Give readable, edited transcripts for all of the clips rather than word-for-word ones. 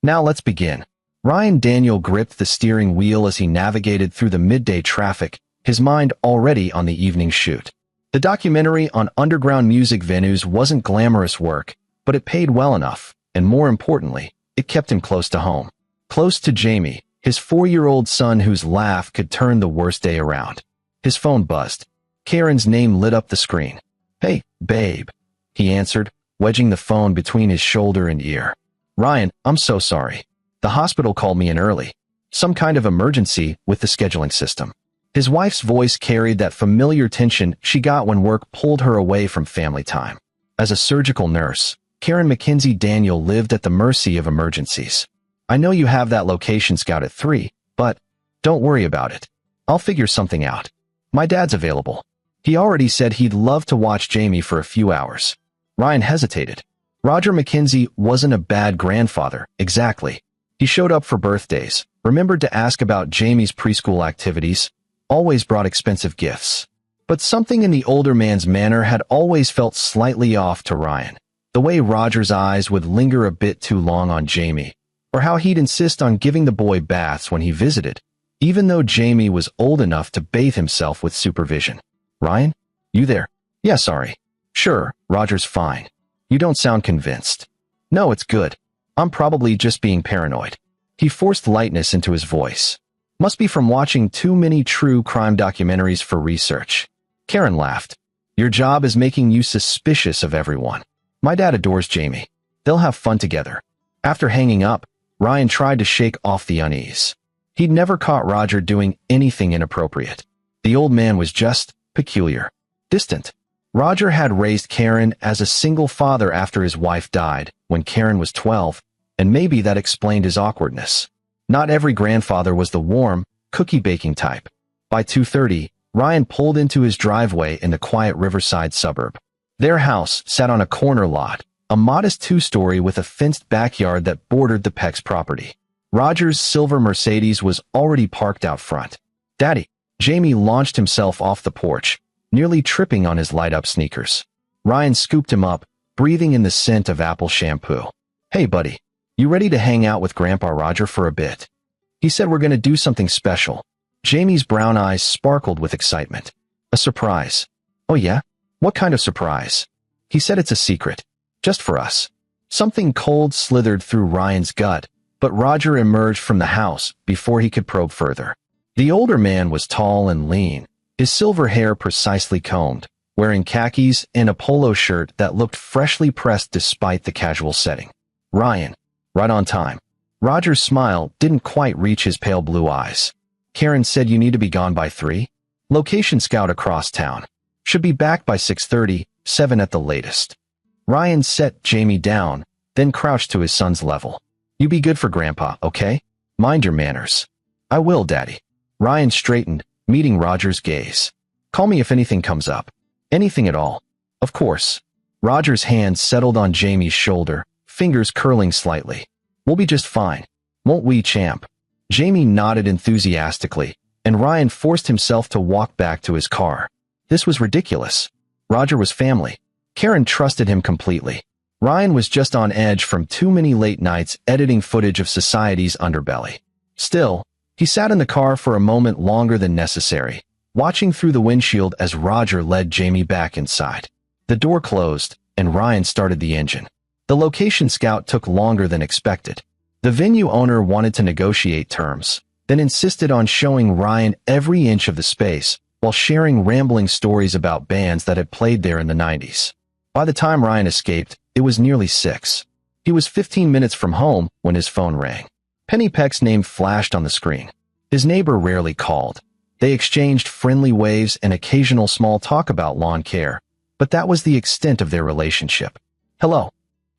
Now let's begin. Ryan Daniel gripped the steering wheel as he navigated through the midday traffic, his mind already on the evening shoot. The documentary on underground music venues wasn't glamorous work, but it paid well enough, and more importantly, it kept him close to home. Close to Jamie, his 4-year-old son whose laugh could turn the worst day around. His phone buzzed. Karen's name lit up the screen. "Hey, babe," he answered, wedging the phone between his shoulder and ear. "Ryan, I'm so sorry. The hospital called me in early. Some kind of emergency with the scheduling system." His wife's voice carried that familiar tension she got when work pulled her away from family time. As a surgical nurse, Karen Mackenzie Daniel lived at the mercy of emergencies. "I know you have that location scout at 3, but don't worry about it. I'll figure something out. My dad's available. He already said he'd love to watch Jamie for a few hours." Ryan hesitated. Roger Mackenzie wasn't a bad grandfather, exactly. He showed up for birthdays, remembered to ask about Jamie's preschool activities, always brought expensive gifts. But something in the older man's manner had always felt slightly off to Ryan. The way Roger's eyes would linger a bit too long on Jamie, or how he'd insist on giving the boy baths when he visited, even though Jamie was old enough to bathe himself with supervision. "Ryan? You there?" "Yeah, sorry." "Sure, Roger's fine." "You don't sound convinced." "No, it's good. I'm probably just being paranoid." He forced lightness into his voice. "Must be from watching too many true crime documentaries for research." Karen laughed. "Your job is making you suspicious of everyone. My dad adores Jamie. They'll have fun together." After hanging up, Ryan tried to shake off the unease. He'd never caught Roger doing anything inappropriate. The old man was just peculiar, distant. Roger had raised Karen as a single father after his wife died when Karen was 12, and maybe that explained his awkwardness. Not every grandfather was the warm, cookie-baking type. By 2:30, Ryan pulled into his driveway in the quiet Riverside suburb. Their house sat on a corner lot, a modest 2-story with a fenced backyard that bordered the Peck's property. Roger's silver Mercedes was already parked out front. "Daddy," Jamie launched himself off the porch, nearly tripping on his light-up sneakers. Ryan scooped him up, breathing in the scent of apple shampoo. "Hey, buddy, you ready to hang out with Grandpa Roger for a bit? He said we're going to do something special." Jamie's brown eyes sparkled with excitement. "A surprise." "Oh yeah? What kind of surprise?" "He said it's a secret. Just for us." Something cold slithered through Ryan's gut, but Roger emerged from the house before he could probe further. The older man was tall and lean, his silver hair precisely combed, wearing khakis and a polo shirt that looked freshly pressed despite the casual setting. "Ryan, right on time." Roger's smile didn't quite reach his pale blue eyes. "Karen said you need to be gone by 3? Location scout across town. Should be back by 6:30, 7 at the latest." Ryan set Jamie down, then crouched to his son's level. "You be good for Grandpa, okay? Mind your manners." "I will, Daddy." Ryan straightened, meeting Roger's gaze. "Call me if anything comes up." "Anything at all." "Of course." Roger's hand settled on Jamie's shoulder, fingers curling slightly. "We'll be just fine. Won't we, champ?" Jamie nodded enthusiastically, and Ryan forced himself to walk back to his car. This was ridiculous. Roger was family. Karen trusted him completely. Ryan was just on edge from too many late nights editing footage of society's underbelly. Still, he sat in the car for a moment longer than necessary, watching through the windshield as Roger led Jamie back inside. The door closed, and Ryan started the engine. The location scout took longer than expected. The venue owner wanted to negotiate terms, then insisted on showing Ryan every inch of the space, while sharing rambling stories about bands that had played there in the 90s. By the time Ryan escaped, it was nearly 6. He was 15 minutes from home when his phone rang. Penny Peck's name flashed on the screen. His neighbor rarely called. They exchanged friendly waves and occasional small talk about lawn care, but that was the extent of their relationship. "Hello?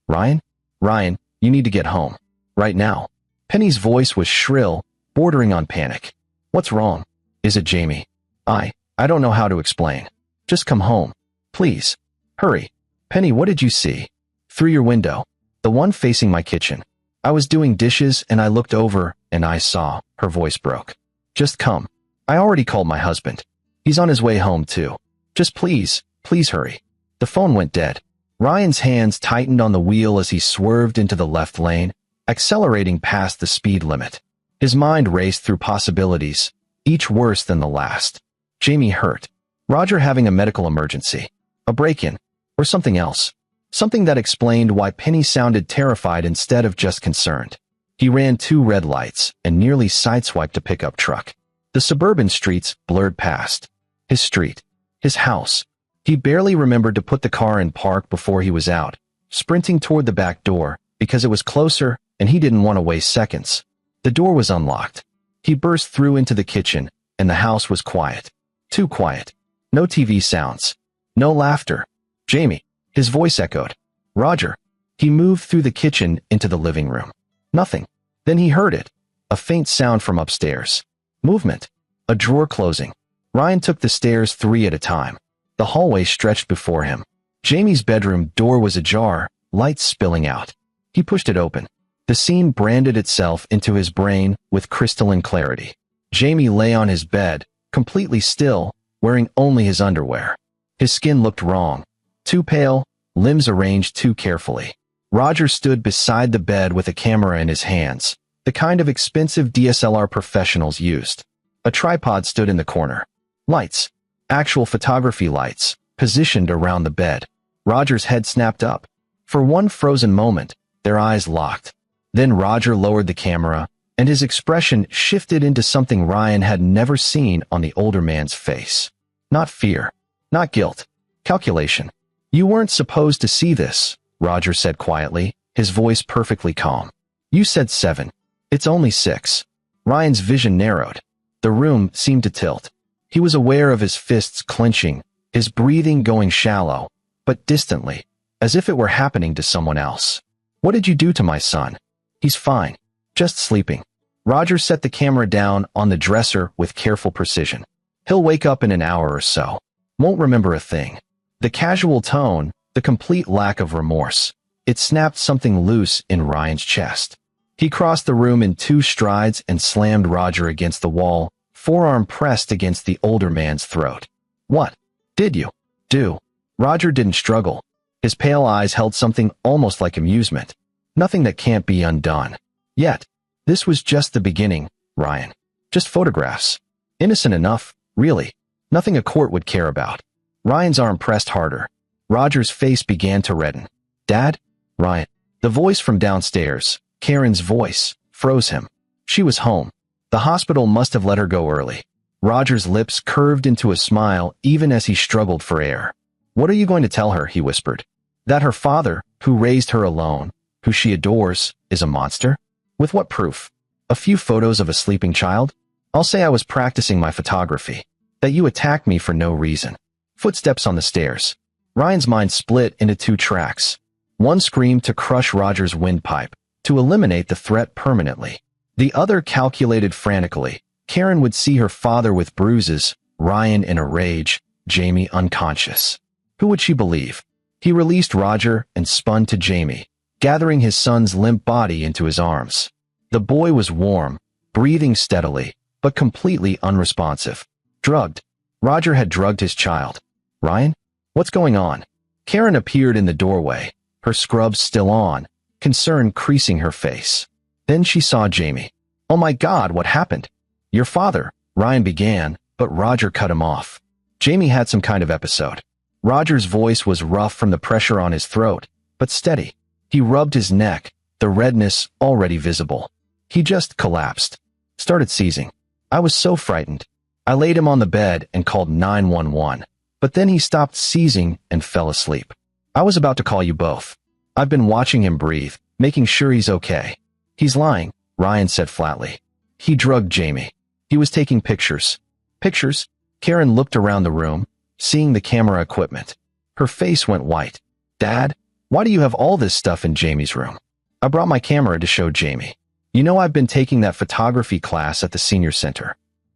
Ryan? Ryan, you need to get home. Right now." Penny's voice was shrill, bordering on panic. "What's wrong? Is it Jamie?" I don't know how to explain. Just come home. Please. Hurry." "Penny, what did you see?" "Through your window. The one facing my kitchen. I was doing dishes and I looked over and I saw." Her voice broke. "Just come. I already called my husband. He's on his way home too. Just please hurry." The phone went dead. Ryan's hands tightened on the wheel as he swerved into the left lane. accelerating past the speed limit. His mind raced through possibilities, each worse than the last. Jamie hurt. Roger having a medical emergency. A break-in. Or something else. Something that explained why Penny sounded terrified instead of just concerned. He ran 2 red lights and nearly sideswiped a pickup truck. The suburban streets blurred past. His street. His house. He barely remembered to put the car in park before he was out, sprinting toward the back door, because it was closer and he didn't want to waste seconds. The door was unlocked. He burst through into the kitchen, and the house was quiet. Too quiet. No TV sounds. No laughter. Jamie. His voice echoed. Roger. He moved through the kitchen into the living room. Nothing. Then he heard it. A faint sound from upstairs. Movement. A drawer closing. Ryan took the stairs 3 at a time. The hallway stretched before him. Jamie's bedroom door was ajar, lights spilling out. He pushed it open. The scene branded itself into his brain with crystalline clarity. Jamie lay on his bed, completely still, wearing only his underwear. His skin looked wrong. Too pale, limbs arranged too carefully. Roger stood beside the bed with a camera in his hands, the kind of expensive DSLR professionals used. A tripod stood in the corner. Lights. Actual photography lights, positioned around the bed. Roger's head snapped up. For one frozen moment, their eyes locked. Then Roger lowered the camera, and his expression shifted into something Ryan had never seen on the older man's face. Not fear. Not guilt. Calculation. You weren't supposed to see this, Roger said quietly, his voice perfectly calm. You said 7. It's only 6. Ryan's vision narrowed. The room seemed to tilt. He was aware of his fists clenching, his breathing going shallow, but distantly, as if it were happening to someone else. What did you do to my son? He's fine. Just sleeping. Roger set the camera down on the dresser with careful precision. He'll wake up in an hour or so. Won't remember a thing. The casual tone, the complete lack of remorse. It snapped something loose in Ryan's chest. He crossed the room in 2 strides and slammed Roger against the wall, forearm pressed against the older man's throat. What did you do? Roger didn't struggle. His pale eyes held something almost like amusement. Nothing that can't be undone. Yet, this was just the beginning, Ryan. Just photographs. Innocent enough, really. Nothing a court would care about. Ryan's arm pressed harder. Roger's face began to redden. Dad? Ryan. The voice from downstairs, Karen's voice, froze him. She was home. The hospital must have let her go early. Roger's lips curved into a smile even as he struggled for air. What are you going to tell her, he whispered. That her father, who raised her alone, who she adores, is a monster? With what proof? A few photos of a sleeping child? I'll say I was practicing my photography. That you attacked me for no reason. Footsteps on the stairs. Ryan's mind split into 2 tracks. One screamed to crush Roger's windpipe, to eliminate the threat permanently. The other calculated frantically. Karen would see her father with bruises, Ryan in a rage, Jamie unconscious. Who would she believe? He released Roger and spun to Jamie, gathering his son's limp body into his arms. The boy was warm, breathing steadily, but completely unresponsive. Drugged. Roger had drugged his child. Ryan? What's going on? Karen appeared in the doorway, her scrubs still on, concern creasing her face. Then she saw Jamie. Oh my God, what happened? Your father, Ryan began, but Roger cut him off. Jamie had some kind of episode. Roger's voice was rough from the pressure on his throat, but steady. He rubbed his neck, the redness already visible. He just collapsed. Started seizing. I was so frightened. I laid him on the bed and called 911, but then he stopped seizing and fell asleep. I was about to call you both. I've been watching him breathe, making sure he's okay. He's lying, Ryan said flatly. He drugged Jamie. He was taking pictures. Pictures? Karen looked around the room, seeing the camera equipment. Her face went white. Dad, why do you have all this stuff in Jamie's room? I brought my camera to show Jamie. You know I've been taking that photography class at the senior center.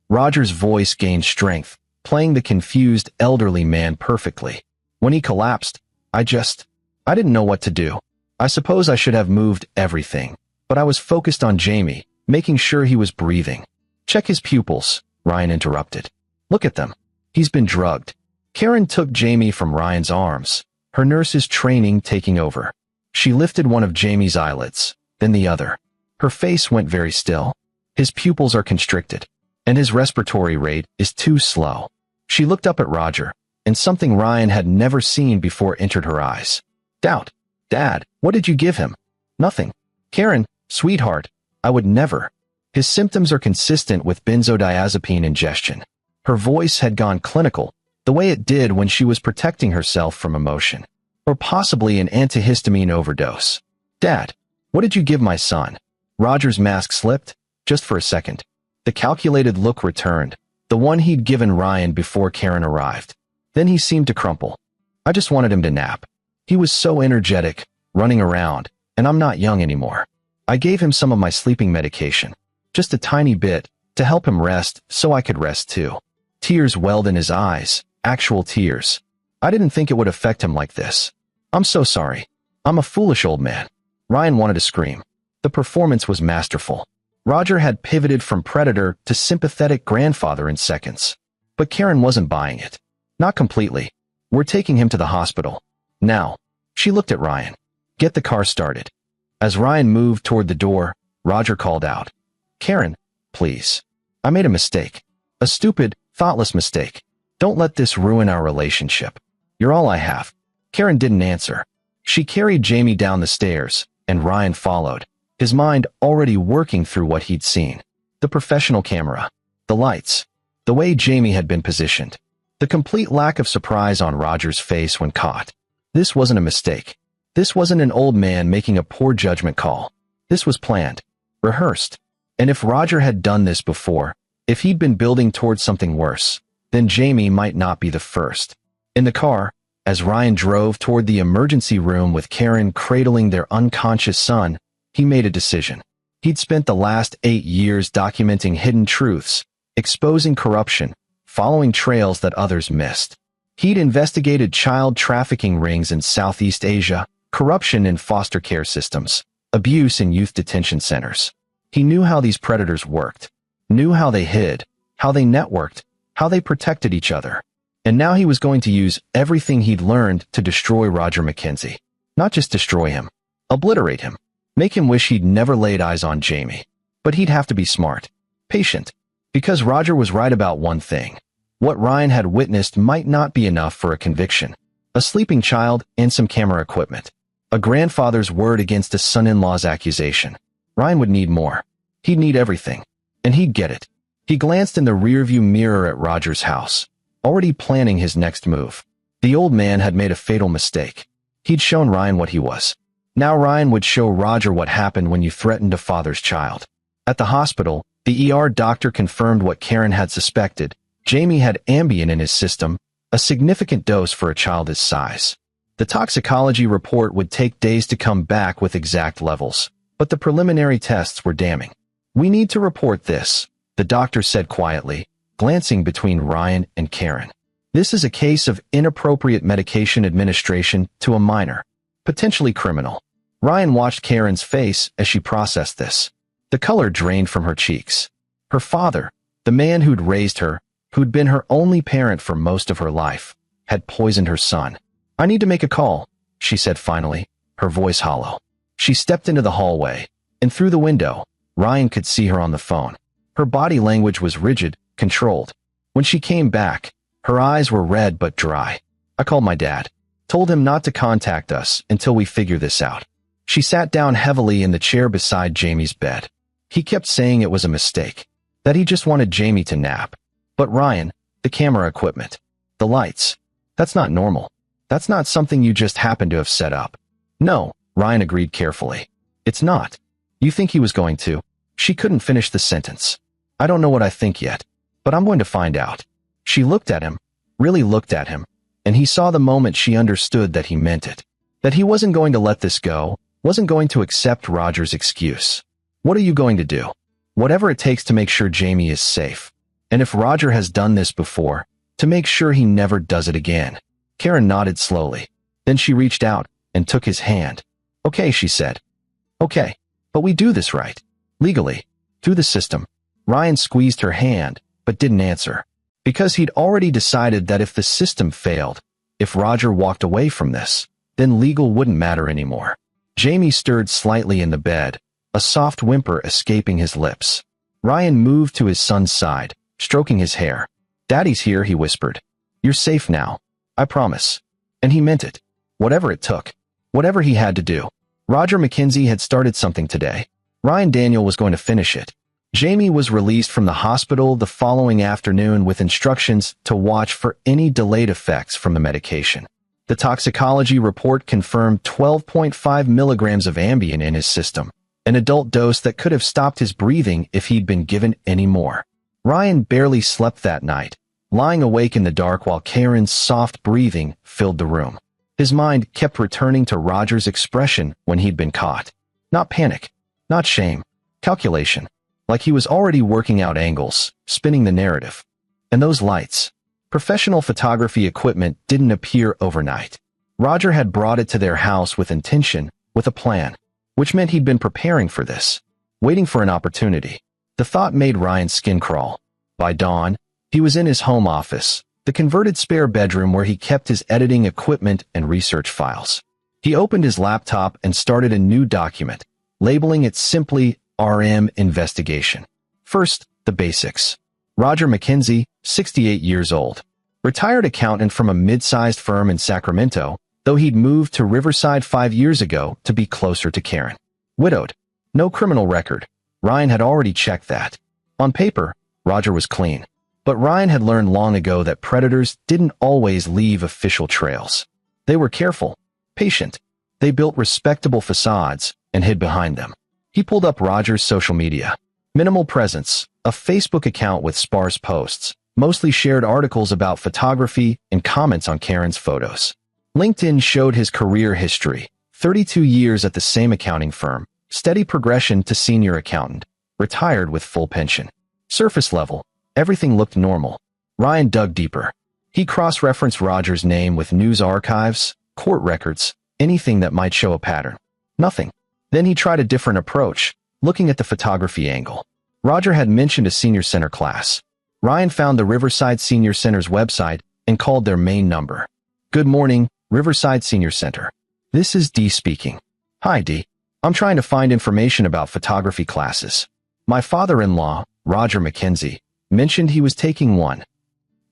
Roger's voice gained strength, playing the confused elderly man perfectly. When he collapsed, I didn't know what to do. I suppose I should have moved everything, but I was focused on Jamie, making sure he was breathing. Check his pupils, Ryan interrupted. Look at them. He's been drugged. Karen took Jamie from Ryan's arms, her nurse's training taking over. She lifted one of Jamie's eyelids, then the other. Her face went very still. His pupils are constricted, and his respiratory rate is too slow. She looked up at Roger, and something Ryan had never seen before entered her eyes. Doubt. Dad, what did you give him? Nothing. Karen, sweetheart, I would never. His symptoms are consistent with benzodiazepine ingestion. Her voice had gone clinical, the way it did when she was protecting herself from emotion. Or possibly an antihistamine overdose. Dad, what did you give my son? Roger's mask slipped, just for a second. The calculated look returned, the one he'd given Ryan before Karen arrived. Then he seemed to crumple. I just wanted him to nap. He was so energetic, running around, and I'm not young anymore. I gave him some of my sleeping medication, just a tiny bit, to help him rest so I could rest too. Tears welled in his eyes, actual tears. I didn't think it would affect him like this. I'm so sorry. I'm a foolish old man. Ryan wanted to scream. The performance was masterful. Roger had pivoted from predator to sympathetic grandfather in seconds. But Karen wasn't buying it. Not completely. We're taking him to the hospital. Now. She looked at Ryan. Get the car started. As Ryan moved toward the door, Roger called out. Karen, please. I made a mistake. A stupid, thoughtless mistake. Don't let this ruin our relationship. You're all I have. Karen didn't answer. She carried Jamie down the stairs, and Ryan followed, his mind already working through what he'd seen. The professional camera. The lights. The way Jamie had been positioned. The complete lack of surprise on Roger's face when caught. This wasn't a mistake. This wasn't an old man making a poor judgment call. This was planned. Rehearsed. And if Roger had done this before, if he'd been building towards something worse, then Jamie might not be the first. In the car, as Ryan drove toward the emergency room with Karen cradling their unconscious son, he made a decision. He'd spent the last 8 years documenting hidden truths, exposing corruption, following trails that others missed. He'd investigated child trafficking rings in Southeast Asia, corruption in foster care systems, abuse in youth detention centers. He knew how these predators worked, knew how they hid, how they networked, how they protected each other. And now he was going to use everything he'd learned to destroy Roger McKenzie. Not just destroy him, obliterate him, make him wish he'd never laid eyes on Jamie. But he'd have to be smart, patient, because Roger was right about one thing. What Ryan had witnessed might not be enough for a conviction. A sleeping child and some camera equipment. A grandfather's word against a son-in-law's accusation. Ryan would need more. He'd need everything. And he'd get it. He glanced in the rearview mirror at Roger's house, already planning his next move. The old man had made a fatal mistake. He'd shown Ryan what he was. Now Ryan would show Roger what happened when you threatened a father's child. At the hospital, the ER doctor confirmed what Karen had suspected. Jamie had Ambien in his system, a significant dose for a child his size. The toxicology report would take days to come back with exact levels, but the preliminary tests were damning. We need to report this, the doctor said quietly, glancing between Ryan and Karen. This is a case of inappropriate medication administration to a minor, potentially criminal. Ryan watched Karen's face as she processed this. The color drained from her cheeks. Her father, the man who'd raised her, who'd been her only parent for most of her life, had poisoned her son. I need to make a call, she said finally, her voice hollow. She stepped into the hallway, and through the window, Ryan could see her on the phone. Her body language was rigid, controlled. When she came back, her eyes were red but dry. I called my dad. Told him not to contact us until we figure this out. She sat down heavily in the chair beside Jamie's bed. He kept saying it was a mistake, that he just wanted Jamie to nap. But Ryan, the camera equipment, the lights, that's not normal. That's not something you just happen to have set up. No, Ryan agreed carefully. It's not. You think he was going to? She couldn't finish the sentence. I don't know what I think yet, but I'm going to find out. She looked at him, really looked at him, and he saw the moment she understood that he meant it. That he wasn't going to let this go, wasn't going to accept Roger's excuse. What are you going to do? Whatever it takes to make sure Jamie is safe. And if Roger has done this before, to make sure he never does it again. Karen nodded slowly. Then she reached out and took his hand. Okay, she said. Okay, but we do this right. Legally. Through the system. Ryan squeezed her hand, but didn't answer. Because he'd already decided that if the system failed, if Roger walked away from this, then legal wouldn't matter anymore. Jamie stirred slightly in the bed, a soft whimper escaping his lips. Ryan moved to his son's side, stroking his hair. "Daddy's here," he whispered. "You're safe now. I promise." And he meant it. Whatever it took. Whatever he had to do. Roger McKenzie had started something today. Ryan Daniel was going to finish it. Jamie was released from the hospital the following afternoon with instructions to watch for any delayed effects from the medication. The toxicology report confirmed 12.5 milligrams of Ambien in his system, an adult dose that could have stopped his breathing if he'd been given any more. Ryan barely slept that night, lying awake in the dark while Karen's soft breathing filled the room. His mind kept returning to Roger's expression when he'd been caught. Not panic, not shame, calculation. Like he was already working out angles, spinning the narrative. And those lights. Professional photography equipment didn't appear overnight. Roger had brought it to their house with intention, with a plan, which meant he'd been preparing for this, waiting for an opportunity. The thought made Ryan's skin crawl. By dawn, he was in his home office, the converted spare bedroom where he kept his editing equipment and research files. He opened his laptop and started a new document, labeling it simply RM Investigation. First, the basics. Roger McKenzie, 68 years old. Retired accountant from a mid-sized firm in Sacramento, though he'd moved to Riverside 5 years ago to be closer to Karen. Widowed. No criminal record. Ryan had already checked that. On paper, Roger was clean. But Ryan had learned long ago that predators didn't always leave official trails. They were careful, patient. They built respectable facades and hid behind them. He pulled up Roger's social media. Minimal presence, a Facebook account with sparse posts, mostly shared articles about photography and comments on Karen's photos. LinkedIn showed his career history, 32 years at the same accounting firm, steady progression to senior accountant, retired with full pension. Surface level, everything looked normal. Ryan dug deeper. He cross-referenced Roger's name with news archives, court records, anything that might show a pattern. Nothing. Then he tried a different approach, looking at the photography angle. Roger had mentioned a senior center class. Ryan found the Riverside Senior Center's website and called their main number. "Good morning, Riverside Senior Center. This is Dee speaking." "Hi, Dee. I'm trying to find information about photography classes. My father-in-law, Roger McKenzie, mentioned he was taking one."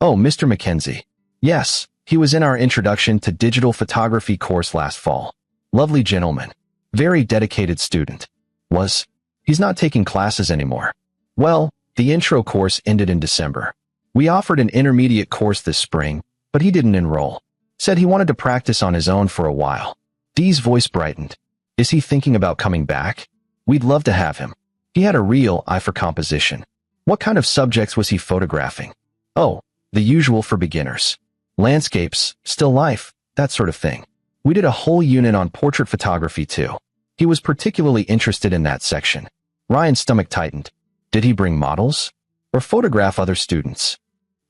"Oh, Mr. McKenzie. Yes, he was in our Introduction to Digital Photography course last fall. Lovely gentleman. Very dedicated student. He's not taking classes anymore. Well, the intro course ended in December. We offered an intermediate course this spring, but he didn't enroll. Said he wanted to practice on his own for a while." Dee's voice brightened. "Is he thinking about coming back? We'd love to have him. He had a real eye for composition." "What kind of subjects was he photographing?" "Oh, the usual for beginners. Landscapes, still life, that sort of thing. We did a whole unit on portrait photography too. He was particularly interested in that section." Ryan's stomach tightened. Did he bring models? Or photograph other students?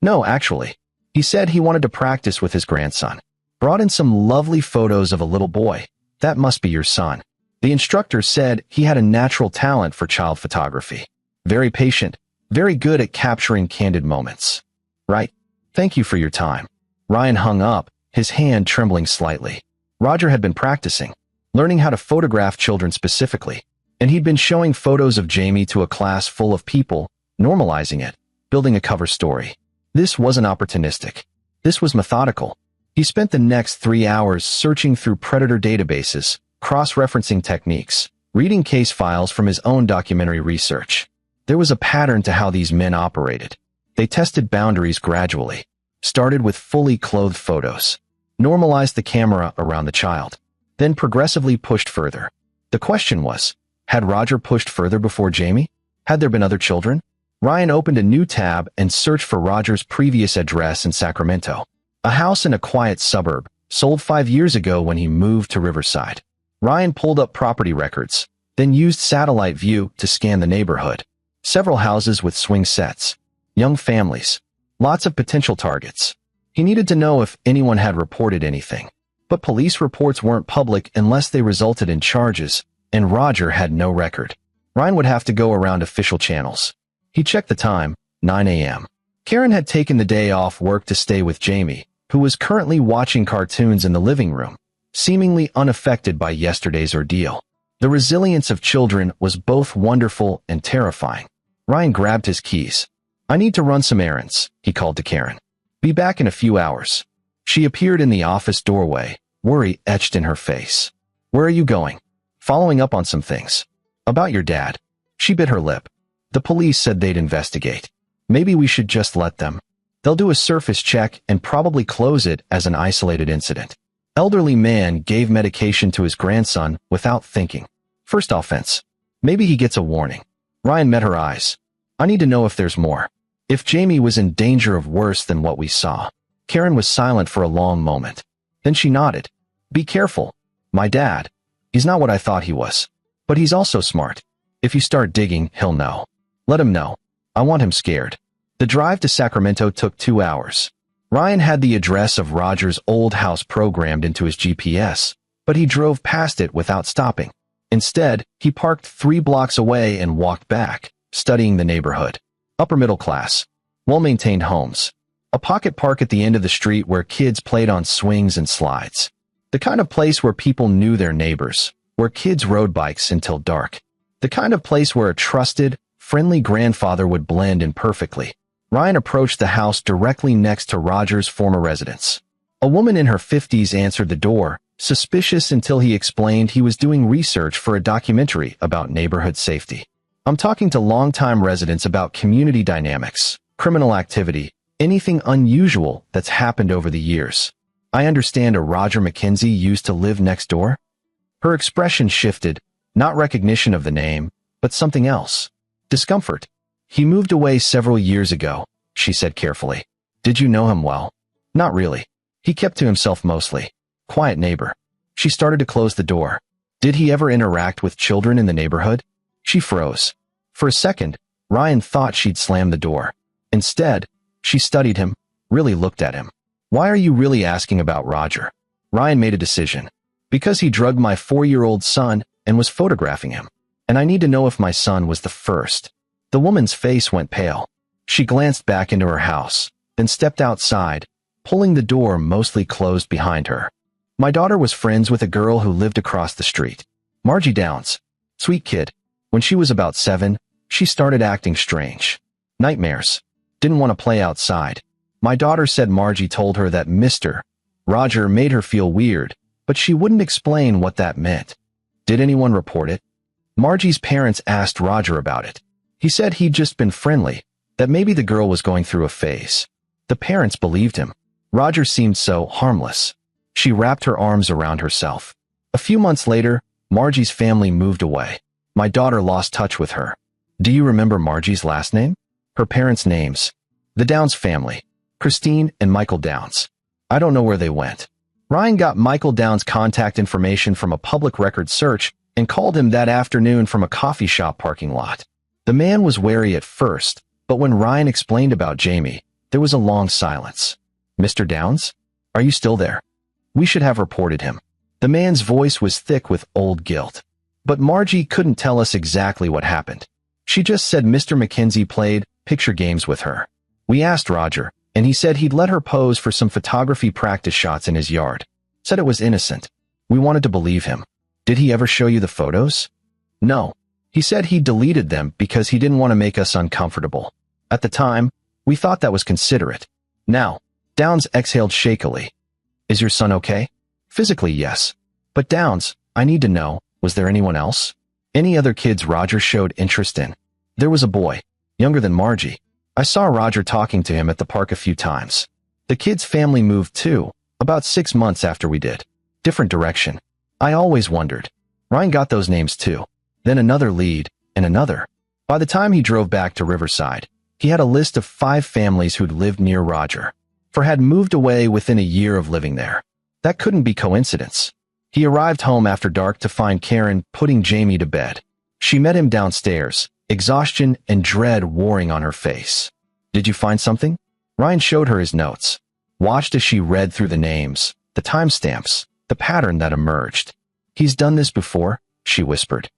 "No, actually. He said he wanted to practice with his grandson. Brought in some lovely photos of a little boy. That must be your son. The instructor said he had a natural talent for child photography. Very patient, very good at capturing candid moments." "Right. Thank you for your time." Ryan hung up, his hand trembling slightly. Roger had been practicing, learning how to photograph children specifically, and he'd been showing photos of Jamie to a class full of people, normalizing it, building a cover story. This wasn't opportunistic. This was methodical. He spent the next 3 hours searching through predator databases, cross-referencing techniques, reading case files from his own documentary research. There was a pattern to how these men operated. They tested boundaries gradually, started with fully clothed photos, normalized the camera around the child, then progressively pushed further. The question was, had Roger pushed further before Jamie? Had there been other children? Ryan opened a new tab and searched for Roger's previous address in Sacramento. A house in a quiet suburb, sold 5 years ago when he moved to Riverside. Ryan pulled up property records, then used satellite view to scan the neighborhood. Several houses with swing sets. Young families. Lots of potential targets. He needed to know if anyone had reported anything. But police reports weren't public unless they resulted in charges, and Roger had no record. Ryan would have to go around official channels. He checked the time, 9 a.m. Karen had taken the day off work to stay with Jamie, who was currently watching cartoons in the living room, seemingly unaffected by yesterday's ordeal. The resilience of children was both wonderful and terrifying. Ryan grabbed his keys. "I need to run some errands," he called to Karen. "Be back in a few hours." She appeared in the office doorway, worry etched in her face. "Where are you going?" "Following up on some things." "About your dad." She bit her lip. "The police said they'd investigate. Maybe we should just let them. They'll do a surface check and probably close it as an isolated incident." Elderly man gave medication to his grandson without thinking. First offense. Maybe he gets a warning. Ryan met her eyes. "I need to know if there's more. If Jamie was in danger of worse than what we saw." Karen was silent for a long moment. Then she nodded. "Be careful. My dad. He's not what I thought he was. But he's also smart. If you start digging, he'll know. Let him know. I want him scared." The drive to Sacramento took 2 hours. Ryan had the address of Roger's old house programmed into his GPS, but he drove past it without stopping. Instead, he parked 3 blocks away and walked back, studying the neighborhood. Upper middle class. Well-maintained homes. A pocket park at the end of the street where kids played on swings and slides. The kind of place where people knew their neighbors, where kids rode bikes until dark. The kind of place where a trusted, friendly grandfather would blend in perfectly. Ryan approached the house directly next to Roger's former residence. A woman in her 50s answered the door, suspicious until he explained he was doing research for a documentary about neighborhood safety. "I'm talking to longtime residents about community dynamics, criminal activity, anything unusual that's happened over the years. I understand a Roger McKenzie used to live next door?" Her expression shifted, not recognition of the name, but something else. Discomfort. "He moved away several years ago," she said carefully. "Did you know him well?" "Not really. He kept to himself mostly. Quiet neighbor." She started to close the door. "Did he ever interact with children in the neighborhood?" She froze. For a second, Ryan thought she'd slam the door. Instead, she studied him, really looked at him. "Why are you really asking about Roger?" Ryan made a decision. "Because he drugged my 4-year-old son and was photographing him. And I need to know if my son was the first." The woman's face went pale. She glanced back into her house, then stepped outside, pulling the door mostly closed behind her. "My daughter was friends with a girl who lived across the street. Margie Downs. Sweet kid. When she was about 7, she started acting strange. Nightmares. Didn't want to play outside. My daughter said Margie told her that Mr. Roger made her feel weird, but she wouldn't explain what that meant. Did anyone report it?" Margie's parents asked Roger about it. He said he'd just been friendly, that maybe the girl was going through a phase. The parents believed him. Roger seemed so harmless. She wrapped her arms around herself. A few months later, Margie's family moved away. My daughter lost touch with her. "Do you remember Margie's last name?" "Her parents' names. The Downs family. Christine and Michael Downs. I don't know where they went." Ryan got Michael Downs' contact information from a public record search and called him that afternoon from a coffee shop parking lot. The man was wary at first, but when Ryan explained about Jamie, there was a long silence. "Mr. Downs? Are you still there? We should have reported him." The man's voice was thick with old guilt. But Margie couldn't tell us exactly what happened. She just said Mr. McKenzie played picture games with her. We asked Roger, and he said he'd let her pose for some photography practice shots in his yard. Said it was innocent. We wanted to believe him. "Did he ever show you the photos?" "No. He said he deleted them because he didn't want to make us uncomfortable. At the time, we thought that was considerate." Now, Downs exhaled shakily. "Is your son okay?" "Physically, yes. But Downs, I need to know, was there anyone else? Any other kids Roger showed interest in?" "There was a boy, younger than Margie. I saw Roger talking to him at the park a few times. The kid's family moved too, about 6 months after we did. Different direction. I always wondered." Ryan got those names too. Then another lead, and another. By the time he drove back to Riverside, he had a list of 5 families who'd lived near Roger, for had moved away within a year of living there. That couldn't be coincidence. He arrived home after dark to find Karen putting Jamie to bed. She met him downstairs, exhaustion and dread warring on her face. "Did you find something?" Ryan showed her his notes. Watched as she read through the names, the timestamps, the pattern that emerged. "He's done this before," she whispered.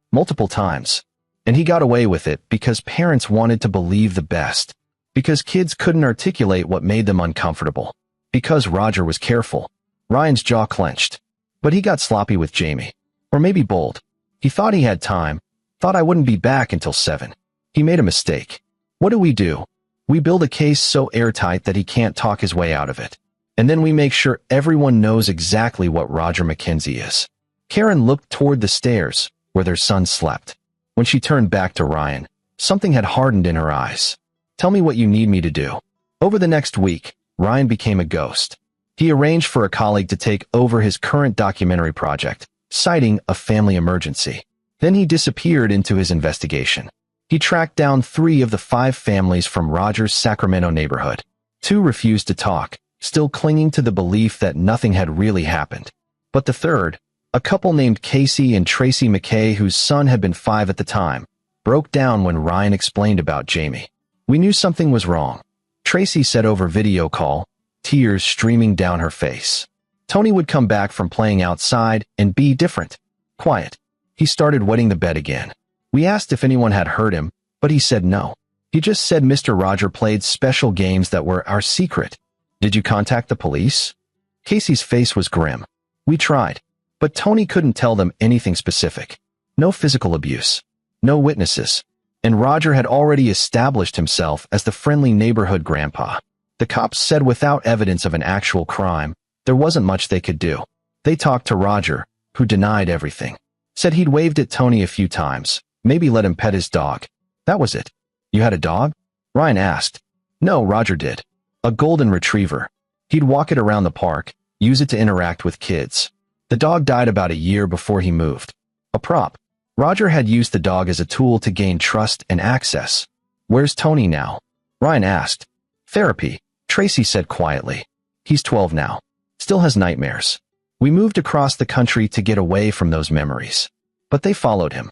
"Multiple times. And he got away with it because parents wanted to believe the best. Because kids couldn't articulate what made them uncomfortable. Because Roger was careful." Ryan's jaw clenched. "But he got sloppy with Jamie. Or maybe bold. He thought he had time, thought I wouldn't be back until 7. He made a mistake. What do? We build a case so airtight that he can't talk his way out of it. And then we make sure everyone knows exactly what Roger McKenzie is. Karen looked toward the stairs, where their son slept. When she turned back to Ryan, something had hardened in her eyes. Tell me what you need me to do. Over the next week, Ryan became a ghost. He arranged for a colleague to take over his current documentary project, citing a family emergency. Then he disappeared into his investigation. He tracked down 3 of the 5 families from Roger's Sacramento neighborhood. 2 refused to talk, still clinging to the belief that nothing had really happened. But the third, a couple named Casey and Tracy McKay, whose son had been 5 at the time, broke down when Ryan explained about Jamie. We knew something was wrong. Tracy said over video call, tears streaming down her face. Tony would come back from playing outside and be different. Quiet. He started wetting the bed again. We asked if anyone had heard him, but he said no. He just said Mr. Roger played special games that were our secret. Did you contact the police? Casey's face was grim. We tried, but Tony couldn't tell them anything specific. No physical abuse. No witnesses. And Roger had already established himself as the friendly neighborhood grandpa. The cops said without evidence of an actual crime, there wasn't much they could do. They talked to Roger, who denied everything. Said he'd waved at Tony a few times, maybe let him pet his dog. That was it. You had a dog? Ryan asked. No, Roger did. A golden retriever. He'd walk it around the park, use it to interact with kids. The dog died about a year before he moved. A prop. Roger had used the dog as a tool to gain trust and access. Where's Tony now? Ryan asked. Therapy, Tracy said quietly. He's 12 now. Still has nightmares. We moved across the country to get away from those memories. But they followed him.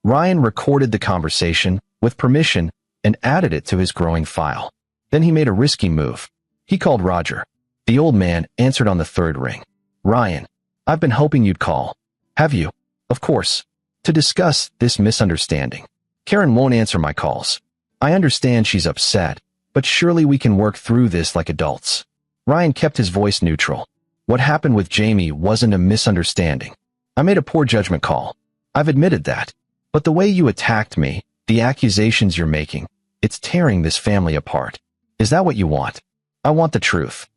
Ryan recorded the conversation, with permission, and added it to his growing file. Then he made a risky move. He called Roger. The old man answered on the 3rd ring. Ryan, I've been hoping you'd call. Have you? Of course. To discuss this misunderstanding. Karen won't answer my calls. I understand she's upset, but surely we can work through this like adults. Ryan kept his voice neutral. What happened with Jamie wasn't a misunderstanding. I made a poor judgment call. I've admitted that. But the way you attacked me, the accusations you're making, it's tearing this family apart. Is that what you want? I want the truth.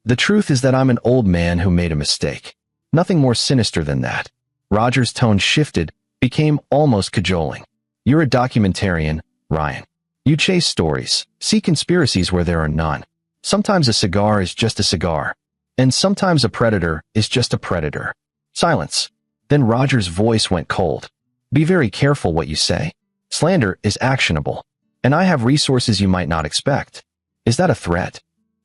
The truth is that I'm an old man who made a mistake. Nothing more sinister than that. Roger's tone shifted, became almost cajoling. You're a documentarian, Ryan. You chase stories, see conspiracies where there are none. Sometimes a cigar is just a cigar. And sometimes a predator is just a predator. Silence. Then Roger's voice went cold. Be very careful what you say. Slander is actionable. And I have resources you might not expect. Is that a threat?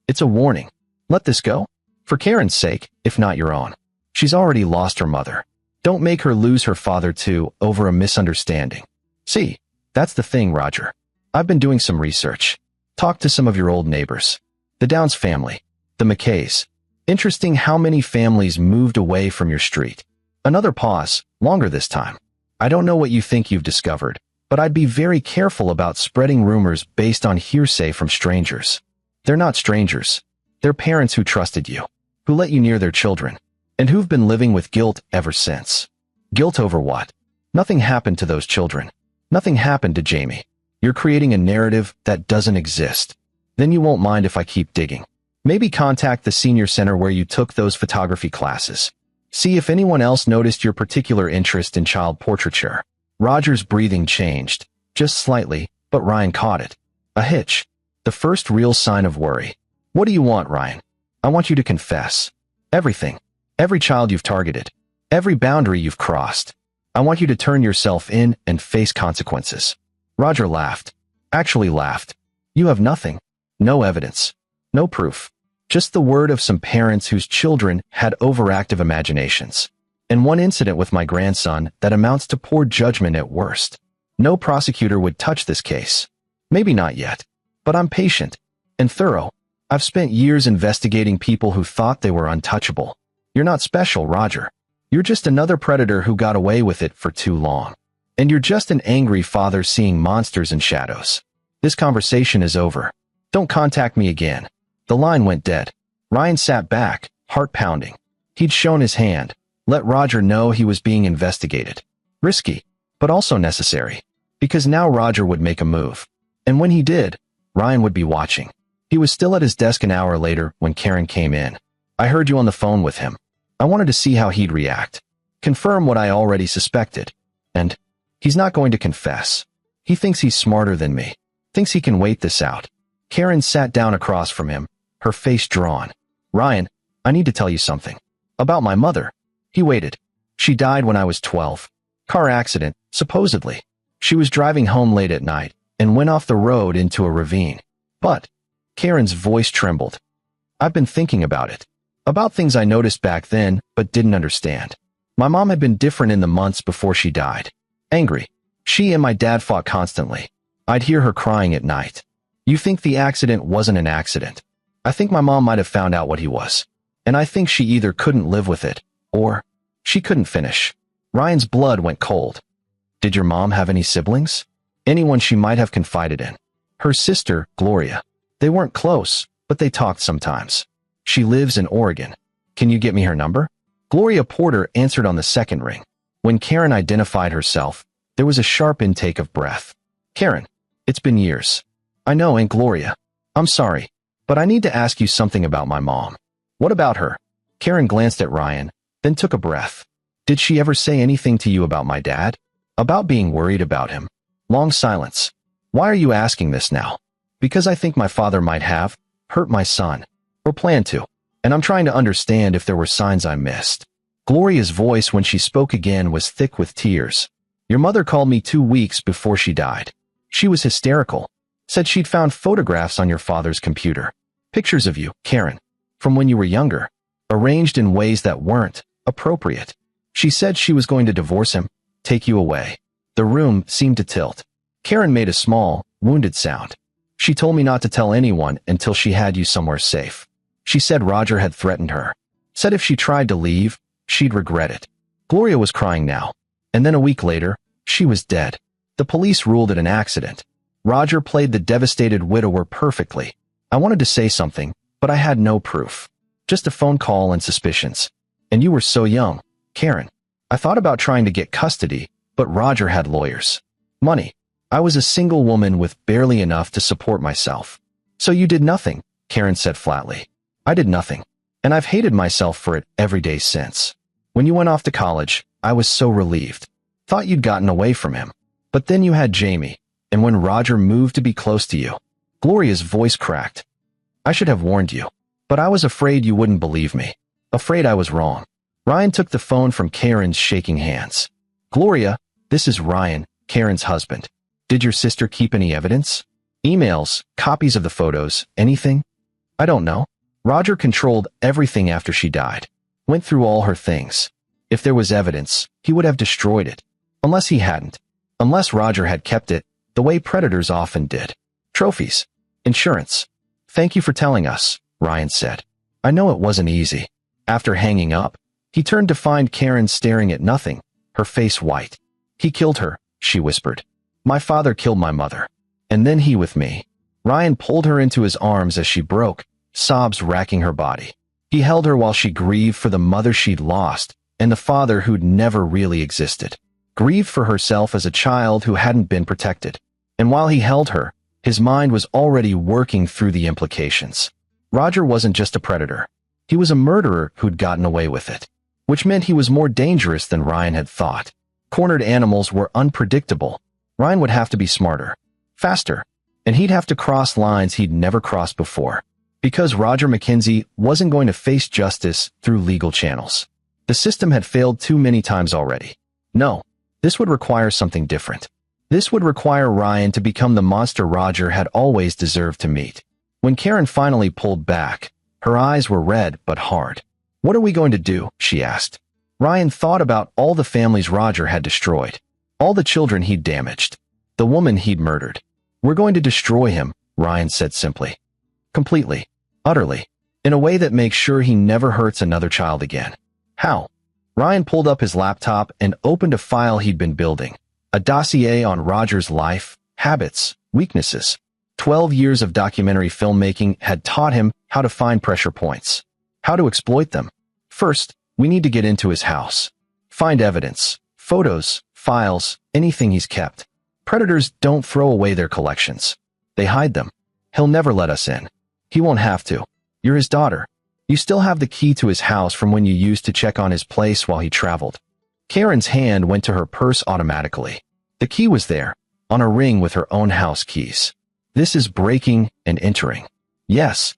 It's a warning. Let this go. For Karen's sake, if not your own. She's already lost her mother. Don't make her lose her father too over a misunderstanding. See, that's the thing, Roger. I've been doing some research. Talked to some of your old neighbors. The Downs family. The McKays. Interesting how many families moved away from your street. Another pause, longer this time. I don't know what you think you've discovered, but I'd be very careful about spreading rumors based on hearsay from strangers. They're not strangers. They're parents who trusted you, who let you near their children, and who've been living with guilt ever since. Guilt over what? Nothing happened to those children. Nothing happened to Jamie. You're creating a narrative that doesn't exist. Then you won't mind if I keep digging. Maybe contact the senior center where you took those photography classes. See if anyone else noticed your particular interest in child portraiture. Roger's breathing changed, just slightly, but Ryan caught it. A hitch. The first real sign of worry. What do you want, Ryan? I want you to confess. Everything. Every child you've targeted. Every boundary you've crossed. I want you to turn yourself in and face consequences. Roger laughed. Actually laughed. You have nothing. No evidence. No proof. Just the word of some parents whose children had overactive imaginations. And one incident with my grandson that amounts to poor judgment at worst. No prosecutor would touch this case. Maybe not yet. But I'm patient. And thorough. I've spent years investigating people who thought they were untouchable. You're not special, Roger. You're just another predator who got away with it for too long. And you're just an angry father seeing monsters and shadows. This conversation is over. Don't contact me again. The line went dead. Ryan sat back, heart pounding. He'd shown his hand, let Roger know he was being investigated. Risky, but also necessary. Because now Roger would make a move. And when he did, Ryan would be watching. He was still at his desk an hour later when Karen came in. I heard you on the phone with him. I wanted to see how he'd react. Confirm what I already suspected. And he's not going to confess. He thinks he's smarter than me. Thinks he can wait this out. Karen sat down across from him, her face drawn. Ryan, I need to tell you something. About my mother. He waited. She died when I was 12. Car accident, supposedly. She was driving home late at night and went off the road into a ravine. But Karen's voice trembled. I've been thinking about it. About things I noticed back then but didn't understand. My mom had been different in the months before she died. Angry. She and my dad fought constantly. I'd hear her crying at night. You think the accident wasn't an accident? I think my mom might have found out what he was. And I think she either couldn't live with it, or she couldn't finish. Ryan's blood went cold. Did your mom have any siblings? Anyone she might have confided in? Her sister, Gloria. They weren't close, but they talked sometimes. She lives in Oregon. Can you get me her number? Gloria Porter answered on the second ring. When Karen identified herself, there was a sharp intake of breath. Karen, it's been years. I know, Aunt Gloria. I'm sorry, but I need to ask you something about my mom. What about her? Karen glanced at Ryan, then took a breath. Did she ever say anything to you about my dad? About being worried about him? Long silence. Why are you asking this now? Because I think my father might have hurt my son, or planned to, and I'm trying to understand if there were signs I missed. Gloria's voice when she spoke again was thick with tears. Your mother called me 2 weeks before she died. She was hysterical. Said she'd found photographs on your father's computer. Pictures of you, Karen, from when you were younger, arranged in ways that weren't appropriate. She said she was going to divorce him, take you away. The room seemed to tilt. Karen made a small, wounded sound. She told me not to tell anyone until she had you somewhere safe. She said Roger had threatened her. Said if she tried to leave, she'd regret it. Gloria was crying now. And then a week later, she was dead. The police ruled it an accident. Roger played the devastated widower perfectly. I wanted to say something, but I had no proof. Just a phone call and suspicions. And you were so young, Karen. I thought about trying to get custody, but Roger had lawyers. Money. I was a single woman with barely enough to support myself. So you did nothing, Karen said flatly. I did nothing. And I've hated myself for it every day since. When you went off to college, I was so relieved. Thought you'd gotten away from him. But then you had Jamie, and when Roger moved to be close to you, Gloria's voice cracked. I should have warned you, but I was afraid you wouldn't believe me. Afraid I was wrong. Ryan took the phone from Karen's shaking hands. Gloria, this is Ryan, Karen's husband. Did your sister keep any evidence? Emails, copies of the photos, anything? I don't know. Roger controlled everything after she died. Went through all her things. If there was evidence, he would have destroyed it. Unless he hadn't. Unless Roger had kept it, the way predators often did. Trophies. Insurance. Thank you for telling us, Ryan said. I know it wasn't easy. After hanging up, he turned to find Karen staring at nothing, her face white. He killed her, she whispered. My father killed my mother. And then he with me. Ryan pulled her into his arms as she broke, sobs racking her body. He held her while she grieved for the mother she'd lost and the father who'd never really existed. Grieved for herself as a child who hadn't been protected. And while he held her, his mind was already working through the implications. Roger wasn't just a predator. He was a murderer who'd gotten away with it. Which meant he was more dangerous than Ryan had thought. Cornered animals were unpredictable. Ryan would have to be smarter. Faster. And he'd have to cross lines he'd never crossed before. Because Roger McKenzie wasn't going to face justice through legal channels. The system had failed too many times already. No. This would require something different. This would require Ryan to become the monster Roger had always deserved to meet. When Karen finally pulled back, her eyes were red but hard. What are we going to do? She asked. Ryan thought about all the families Roger had destroyed. All the children he'd damaged. The woman he'd murdered. We're going to destroy him, Ryan said simply. Completely. Utterly. In a way that makes sure he never hurts another child again. How? Ryan pulled up his laptop and opened a file he'd been building. A dossier on Roger's life, habits, weaknesses. 12 years of documentary filmmaking had taught him how to find pressure points. How to exploit them. First, we need to get into his house. Find evidence. Photos, files, anything he's kept. Predators don't throw away their collections. They hide them. He'll never let us in. He won't have to. You're his daughter. You still have the key to his house from when you used to check on his place while he traveled. Karen's hand went to her purse automatically. The key was there, on a ring with her own house keys. This is breaking and entering. Yes.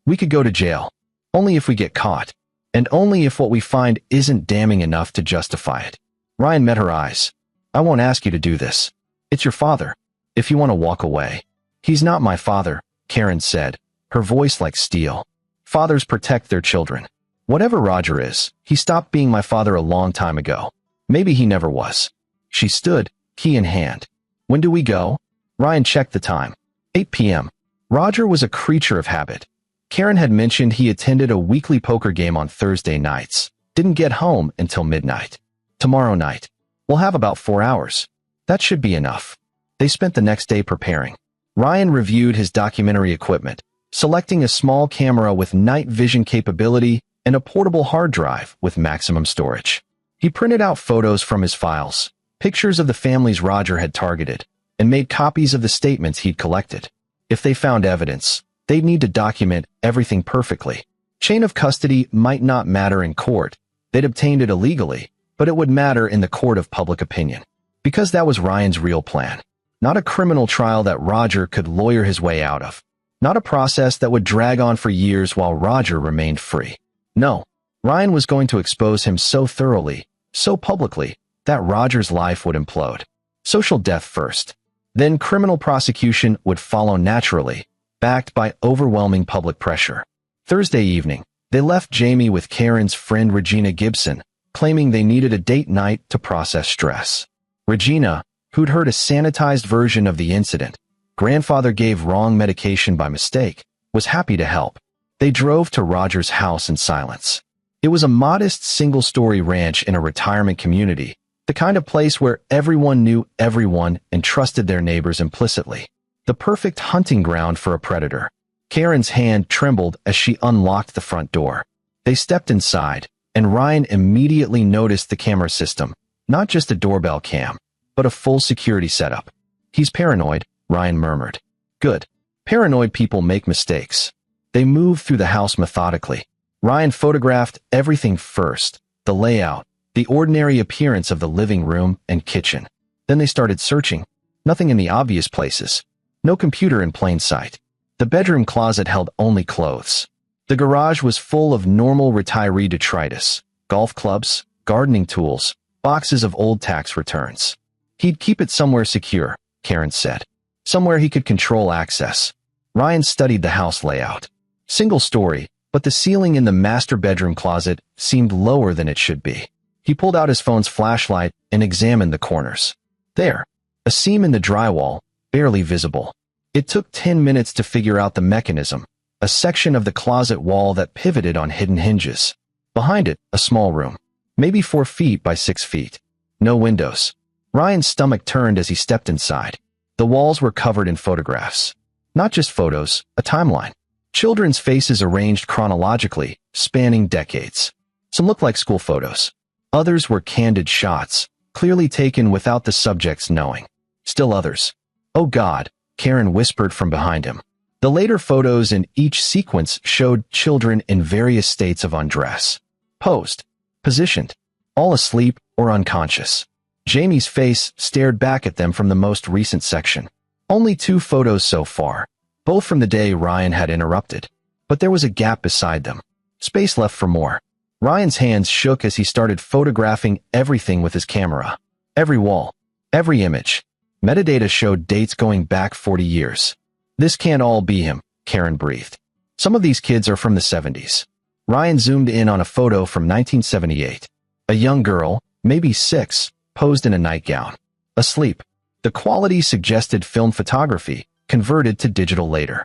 We could go to jail. Only if we get caught. And only if what we find isn't damning enough to justify it. Ryan met her eyes. I won't ask you to do this. It's your father. If you want to walk away. He's not my father, Karen said, her voice like steel. Fathers protect their children. Whatever Roger is, he stopped being my father a long time ago. Maybe he never was. She stood, key in hand. When do we go? Ryan checked the time. 8 p.m. Roger was a creature of habit. Karen had mentioned he attended a weekly poker game on Thursday nights. Didn't get home until midnight. Tomorrow night. We'll have about 4 hours. That should be enough. They spent the next day preparing. Ryan reviewed his documentary equipment, selecting a small camera with night vision capability and a portable hard drive with maximum storage. He printed out photos from his files, pictures of the families Roger had targeted, and made copies of the statements he'd collected. If they found evidence, they'd need to document everything perfectly. Chain of custody might not matter in court. They'd obtained it illegally, but it would matter in the court of public opinion. Because that was Ryan's real plan. Not a criminal trial that Roger could lawyer his way out of. Not a process that would drag on for years while Roger remained free. No, Ryan was going to expose him so thoroughly, so publicly, that Roger's life would implode. Social death first. Then criminal prosecution would follow naturally, backed by overwhelming public pressure. Thursday evening, they left Jamie with Karen's friend Regina Gibson, claiming they needed a date night to process stress. Regina, who'd heard a sanitized version of the incident, grandfather gave wrong medication by mistake, was happy to help. They drove to Roger's house in silence. It was a modest single-story ranch in a retirement community, the kind of place where everyone knew everyone and trusted their neighbors implicitly. The perfect hunting ground for a predator. Karen's hand trembled as she unlocked the front door. They stepped inside, and Ryan immediately noticed the camera system, not just a doorbell cam, but a full security setup. He's paranoid, Ryan murmured. Good. Paranoid people make mistakes. They moved through the house methodically. Ryan photographed everything first, the layout, the ordinary appearance of the living room and kitchen. Then they started searching. Nothing in the obvious places. No computer in plain sight. The bedroom closet held only clothes. The garage was full of normal retiree detritus, golf clubs, gardening tools, boxes of old tax returns. He'd keep it somewhere secure, Karen said. Somewhere he could control access. Ryan studied the house layout. Single story, but the ceiling in the master bedroom closet seemed lower than it should be. He pulled out his phone's flashlight and examined the corners. There, a seam in the drywall, barely visible. It took 10 minutes to figure out the mechanism, a section of the closet wall that pivoted on hidden hinges. Behind it, a small room, maybe 4 feet by 6 feet. No windows. Ryan's stomach turned as he stepped inside. The walls were covered in photographs. Not just photos, a timeline. Children's faces arranged chronologically, spanning decades. Some looked like school photos. Others were candid shots, clearly taken without the subjects knowing. Still others. Oh God, Karen whispered from behind him. The later photos in each sequence showed children in various states of undress. Posed. Positioned. All asleep or unconscious. Jamie's face stared back at them from the most recent section. Only 2 photos so far, both from the day Ryan had interrupted. But there was a gap beside them. Space left for more. Ryan's hands shook as he started photographing everything with his camera. Every wall. Every image. Metadata showed dates going back 40 years. This can't all be him, Karen breathed. Some of these kids are from the 70s. Ryan zoomed in on a photo from 1978. A young girl, maybe 6, posed in a nightgown. Asleep. The quality suggested film photography, converted to digital later.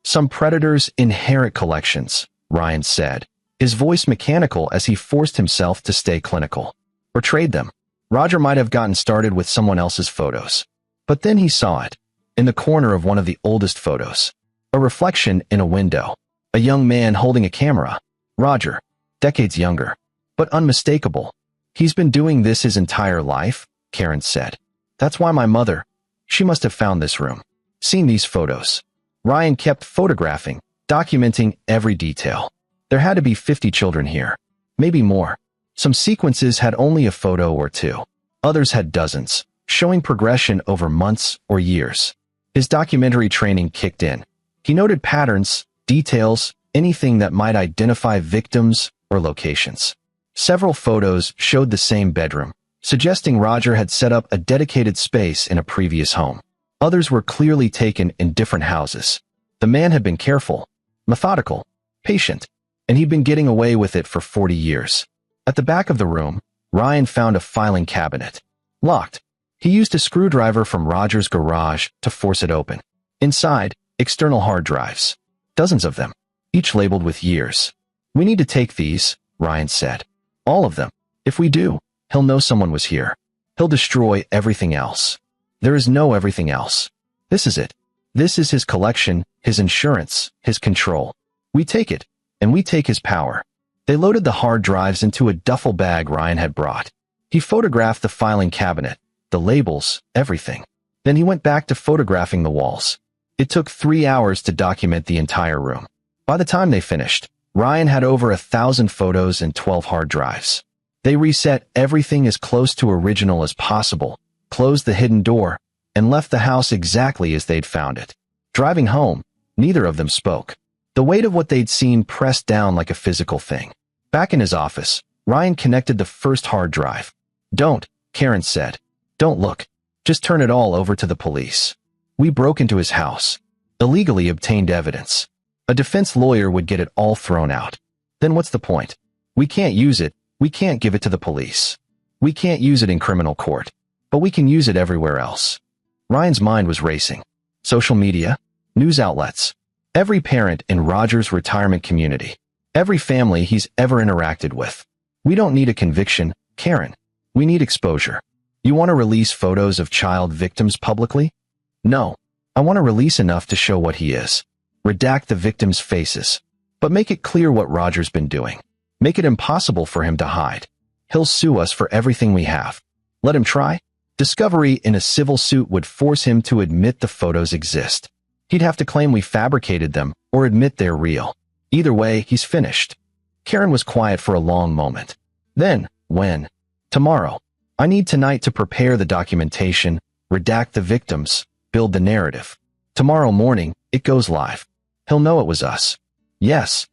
Some predators inherit collections, Ryan said, his voice mechanical as he forced himself to stay clinical. Or trade them. Roger might have gotten started with someone else's photos. But then he saw it, in the corner of one of the oldest photos. A reflection in a window. A young man holding a camera. Roger, decades younger, but unmistakable. He's been doing this his entire life, Karen said. That's why my mother, she must have found this room. Seen these photos. Ryan kept photographing, documenting every detail. There had to be 50 children here. Maybe more. Some sequences had only a photo or two. Others had dozens, showing progression over months or years. His documentary training kicked in. He noted patterns, details, anything that might identify victims or locations. Several photos showed the same bedroom, suggesting Roger had set up a dedicated space in a previous home. Others were clearly taken in different houses. The man had been careful, methodical, patient, and he'd been getting away with it for 40 years. At the back of the room, Ryan found a filing cabinet. Locked. He used a screwdriver from Roger's garage to force it open. Inside, external hard drives. Dozens of them, each labeled with years. We need to take these, Ryan said. All of them. If we do, he'll know someone was here. He'll destroy everything else. There is no everything else. This is it. This is his collection, his insurance, his control. We take it, and we take his power. They loaded the hard drives into a duffel bag Ryan had brought. He photographed the filing cabinet, the labels, everything. Then he went back to photographing the walls. It took 3 hours to document the entire room. By the time they finished, Ryan had over 1,000 photos and 12 hard drives. They reset everything as close to original as possible, closed the hidden door, and left the house exactly as they'd found it. Driving home, neither of them spoke. The weight of what they'd seen pressed down like a physical thing. Back in his office, Ryan connected the first hard drive. Don't, Karen said. Don't look. Just turn it all over to the police. We broke into his house. Illegally obtained evidence. A defense lawyer would get it all thrown out. Then what's the point? We can't use it. We can't give it to the police. We can't use it in criminal court. But we can use it everywhere else. Ryan's mind was racing. Social media, news outlets, every parent in Roger's retirement community, every family he's ever interacted with. We don't need a conviction, Karen. We need exposure. You want to release photos of child victims publicly? No. I want to release enough to show what he is. Redact the victims' faces. But make it clear what Roger's been doing. Make it impossible for him to hide. He'll sue us for everything we have. Let him try. Discovery in a civil suit would force him to admit the photos exist. He'd have to claim we fabricated them or admit they're real. Either way, he's finished. Karen was quiet for a long moment. Then, when? Tomorrow. I need tonight to prepare the documentation, redact the victims, build the narrative. Tomorrow morning, it goes live. He'll know it was us. Yes.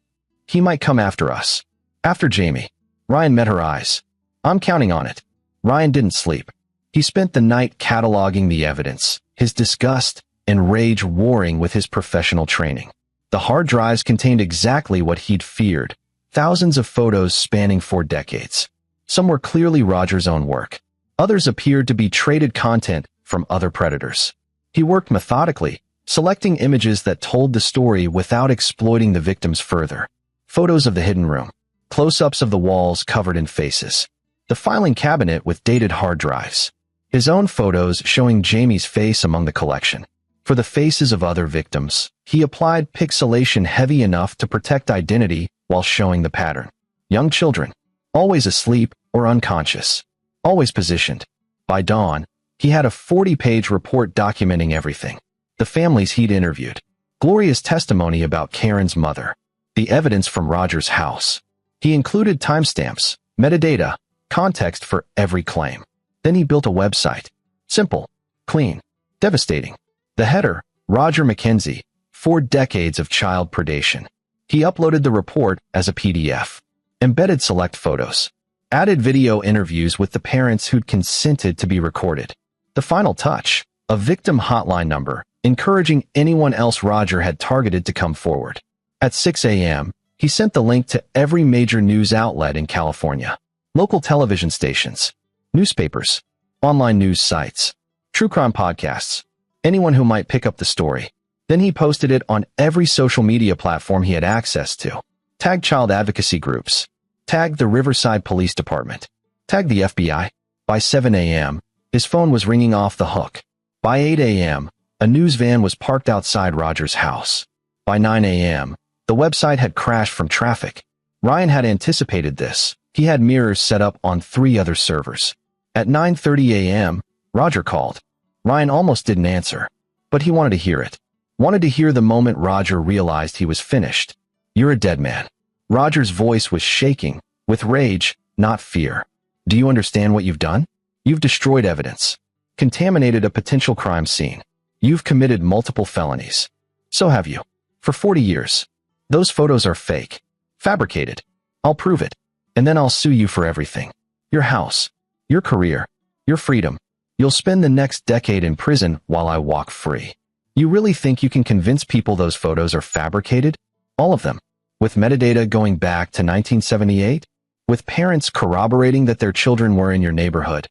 He might come after us. After Jamie. Ryan met her eyes. I'm counting on it. Ryan didn't sleep. He spent the night cataloging the evidence, his disgust and rage warring with his professional training. The hard drives contained exactly what he'd feared, thousands of photos spanning 4 decades. Some were clearly Roger's own work. Others appeared to be traded content from other predators. He worked methodically, selecting images that told the story without exploiting the victims further. Photos of the hidden room, close-ups of the walls covered in faces, the filing cabinet with dated hard drives, his own photos showing Jamie's face among the collection. For the faces of other victims, he applied pixelation heavy enough to protect identity while showing the pattern. Young children, always asleep or unconscious, always positioned. By dawn, he had a 40-page report documenting everything. The families he'd interviewed, Gloria's testimony about Karen's mother, the evidence from Roger's house. He included timestamps, metadata, context for every claim. Then he built a website. Simple, clean, devastating. The header, Roger Mackenzie, 4 decades of child predation. He uploaded the report as a PDF, embedded select photos, added video interviews with the parents who'd consented to be recorded. The final touch, a victim hotline number, encouraging anyone else Roger had targeted to come forward. At 6 a.m., he sent the link to every major news outlet in California, local television stations, newspapers, online news sites, true crime podcasts, anyone who might pick up the story. Then he posted it on every social media platform he had access to. Tagged child advocacy groups. Tagged the Riverside Police Department. Tagged the FBI. By 7 a.m., his phone was ringing off the hook. By 8 a.m., a news van was parked outside Roger's house. By 9 a.m., the website had crashed from traffic. Ryan had anticipated this. He had mirrors set up on 3 other servers. At 9:30 a.m., Roger called. Ryan almost didn't answer, but he wanted to hear it. Wanted to hear the moment Roger realized he was finished. "You're a dead man." Roger's voice was shaking, with rage, not fear. "Do you understand what you've done? You've destroyed evidence. Contaminated a potential crime scene. You've committed multiple felonies. So have you. For 40 years. Those photos are fake. Fabricated. I'll prove it. And then I'll sue you for everything. Your house. Your career. Your freedom. You'll spend the next decade in prison while I walk free. You really think you can convince people those photos are fabricated? All of them. With metadata going back to 1978? With parents corroborating that their children were in your neighborhood?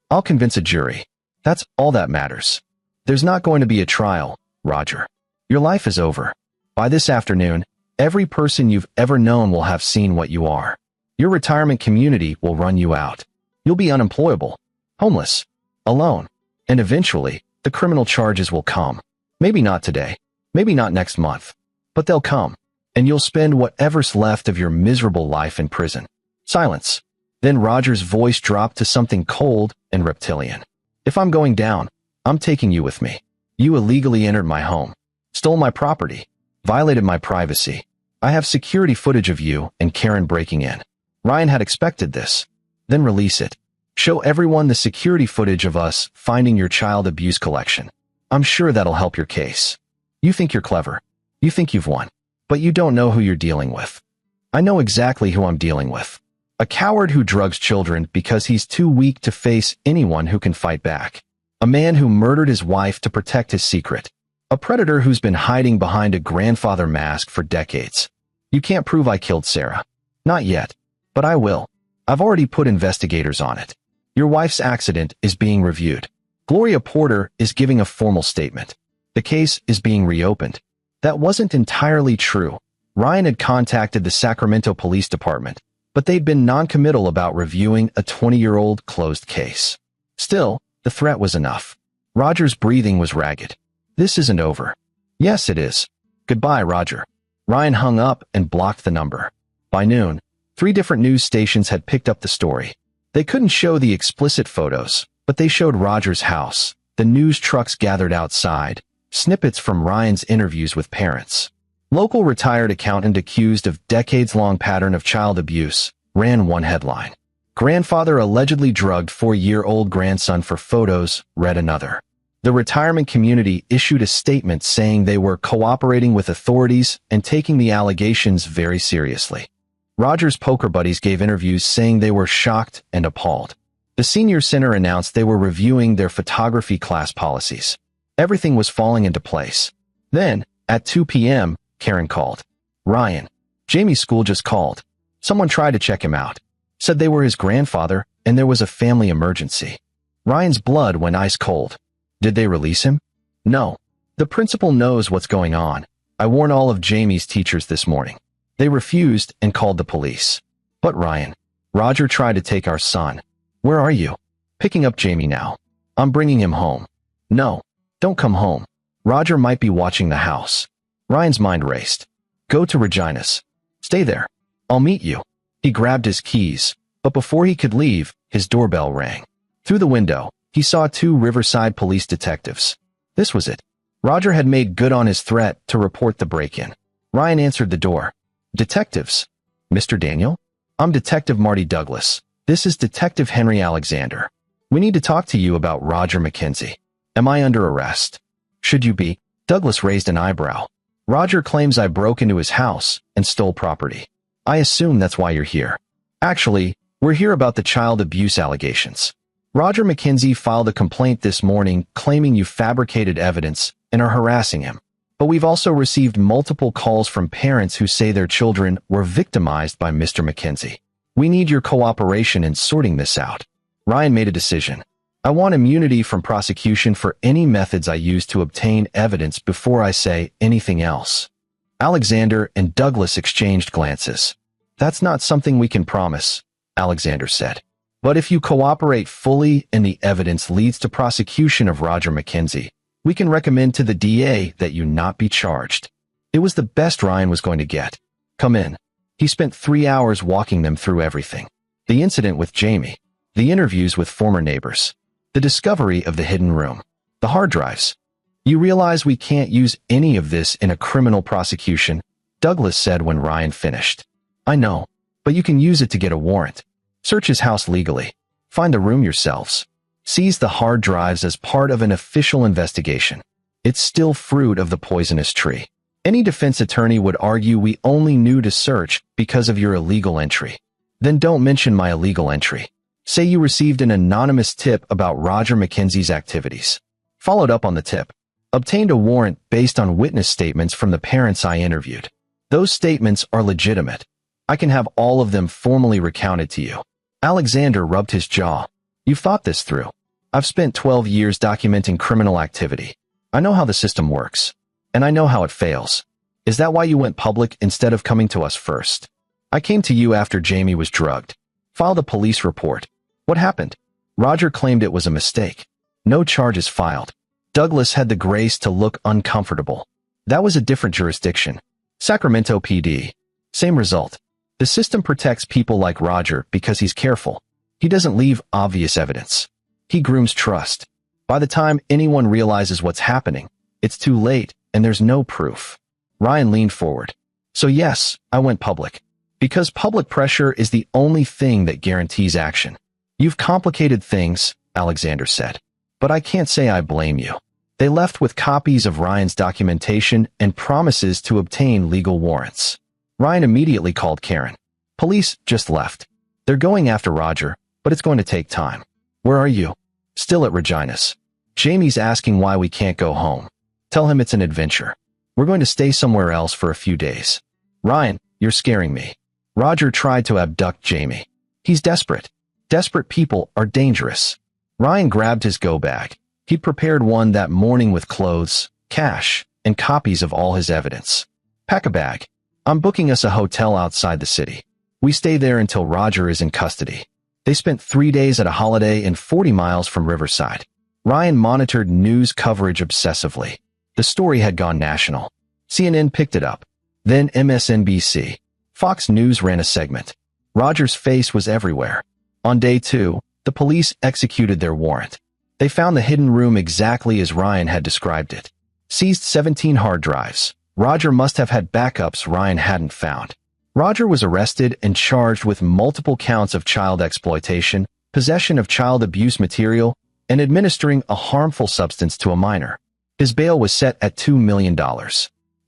I'll convince a jury. That's all that matters. There's not going to be a trial, Roger. Your life is over. By this afternoon, every person you've ever known will have seen what you are. Your retirement community will run you out. You'll be unemployable, homeless, alone, and eventually, the criminal charges will come. Maybe not today, maybe not next month, but they'll come, and you'll spend whatever's left of your miserable life in prison. Silence. Then Roger's voice dropped to something cold and reptilian. If I'm going down, I'm taking you with me. You illegally entered my home, stole my property, violated my privacy. I have security footage of you and Karen breaking in. Ryan had expected this. Then release it. Show everyone the security footage of us finding your child abuse collection. I'm sure that'll help your case. You think you're clever. You think you've won. But you don't know who you're dealing with. I know exactly who I'm dealing with. A coward who drugs children because he's too weak to face anyone who can fight back. A man who murdered his wife to protect his secret. A predator who's been hiding behind a grandfather mask for decades. You can't prove I killed Sarah. Not yet. But I will. I've already put investigators on it. Your wife's accident is being reviewed. Gloria Porter is giving a formal statement. The case is being reopened. That wasn't entirely true. Ryan had contacted the Sacramento Police Department, but they'd been non-committal about reviewing a 20-year-old closed case. Still, the threat was enough. Roger's breathing was ragged. This isn't over. Yes, it is. Goodbye, Roger. Ryan hung up and blocked the number. By noon, 3 different news stations had picked up the story. They couldn't show the explicit photos, but they showed Roger's house, the news trucks gathered outside, snippets from Ryan's interviews with parents. Local retired accountant accused of decades-long pattern of child abuse ran one headline. Grandfather allegedly drugged 4-year-old grandson for photos, read another. The retirement community issued a statement saying they were cooperating with authorities and taking the allegations very seriously. Roger's poker buddies gave interviews saying they were shocked and appalled. The senior center announced they were reviewing their photography class policies. Everything was falling into place. Then, at 2 p.m., Karen called. "Ryan, Jamie's school just called. Someone tried to check him out. Said they were his grandfather, and there was a family emergency." Ryan's blood went ice cold. Did they release him? No. The principal knows what's going on. I warned all of Jamie's teachers this morning. They refused and called the police. But Ryan, Roger tried to take our son. Where are you? Picking up Jamie now. I'm bringing him home. No, don't come home. Roger might be watching the house. Ryan's mind raced. Go to Regina's. Stay there. I'll meet you. He grabbed his keys, but before he could leave, his doorbell rang. Through the window, he saw 2 Riverside police detectives. This was it. Roger had made good on his threat to report the break-in. Ryan answered the door. Detectives. Mr. Daniel? I'm Detective Marty Douglas. This is Detective Henry Alexander. We need to talk to you about Roger McKenzie. Am I under arrest? Should you be? Douglas raised an eyebrow. Roger claims I broke into his house and stole property. I assume that's why you're here. Actually, we're here about the child abuse allegations. Roger McKenzie filed a complaint this morning claiming you fabricated evidence and are harassing him. But we've also received multiple calls from parents who say their children were victimized by Mr. McKenzie. We need your cooperation in sorting this out. Ryan made a decision. I want immunity from prosecution for any methods I use to obtain evidence before I say anything else. Alexander and Douglas exchanged glances. That's not something we can promise, Alexander said. But if you cooperate fully and the evidence leads to prosecution of Roger McKenzie, we can recommend to the DA that you not be charged. It was the best Ryan was going to get. Come in. He spent 3 hours walking them through everything. The incident with Jamie. the interviews with former neighbors, the discovery of the hidden room, the hard drives. You realize we can't use any of this in a criminal prosecution, Douglas said when Ryan finished. I know, but you can use it to get a warrant. Search his house legally. Find the room yourselves. Seize the hard drives as part of an official investigation. It's still fruit of the poisonous tree. Any defense attorney would argue we only knew to search because of your illegal entry. Then don't mention my illegal entry. Say you received an anonymous tip about Roger McKenzie's activities. Followed up on the tip. Obtained a warrant based on witness statements from the parents I interviewed. Those statements are legitimate. I can have all of them formally recounted to you. Alexander rubbed his jaw. You've thought this through. I've spent 12 years documenting criminal activity. I know how the system works. And I know how it fails. Is that why you went public instead of coming to us first? I came to you after Jamie was drugged. Filed a police report. What happened? Roger claimed it was a mistake. No charges filed. Douglas had the grace to look uncomfortable. That was a different jurisdiction. Sacramento PD. Same result. The system protects people like Roger because he's careful. He doesn't leave obvious evidence. He grooms trust. By the time anyone realizes what's happening, it's too late and there's no proof. Ryan leaned forward. So yes, I went public. Because public pressure is the only thing that guarantees action. You've complicated things, Alexander said. But I can't say I blame you. They left with copies of Ryan's documentation and promises to obtain legal warrants. Ryan immediately called Karen. Police just left. They're going after Roger, but it's going to take time. Where are you? Still at Regina's. Jamie's asking why we can't go home. Tell him it's an adventure. We're going to stay somewhere else for a few days. Ryan, you're scaring me. Roger tried to abduct Jamie. He's desperate. Desperate people are dangerous. Ryan grabbed his go bag. He'd prepared one that morning with clothes, cash, and copies of all his evidence. Pack a bag. I'm booking us a hotel outside the city. We stay there until Roger is in custody. They spent 3 days at a Holiday Inn 40 miles from Riverside. Ryan monitored news coverage obsessively. The story had gone national. CNN picked it up. Then MSNBC. Fox News ran a segment. Roger's face was everywhere. On day 2, the police executed their warrant. They found the hidden room exactly as Ryan had described it. Seized 17 hard drives. Roger must have had backups Ryan hadn't found. Roger was arrested and charged with multiple counts of child exploitation, possession of child abuse material, and administering a harmful substance to a minor. His bail was set at $2 million.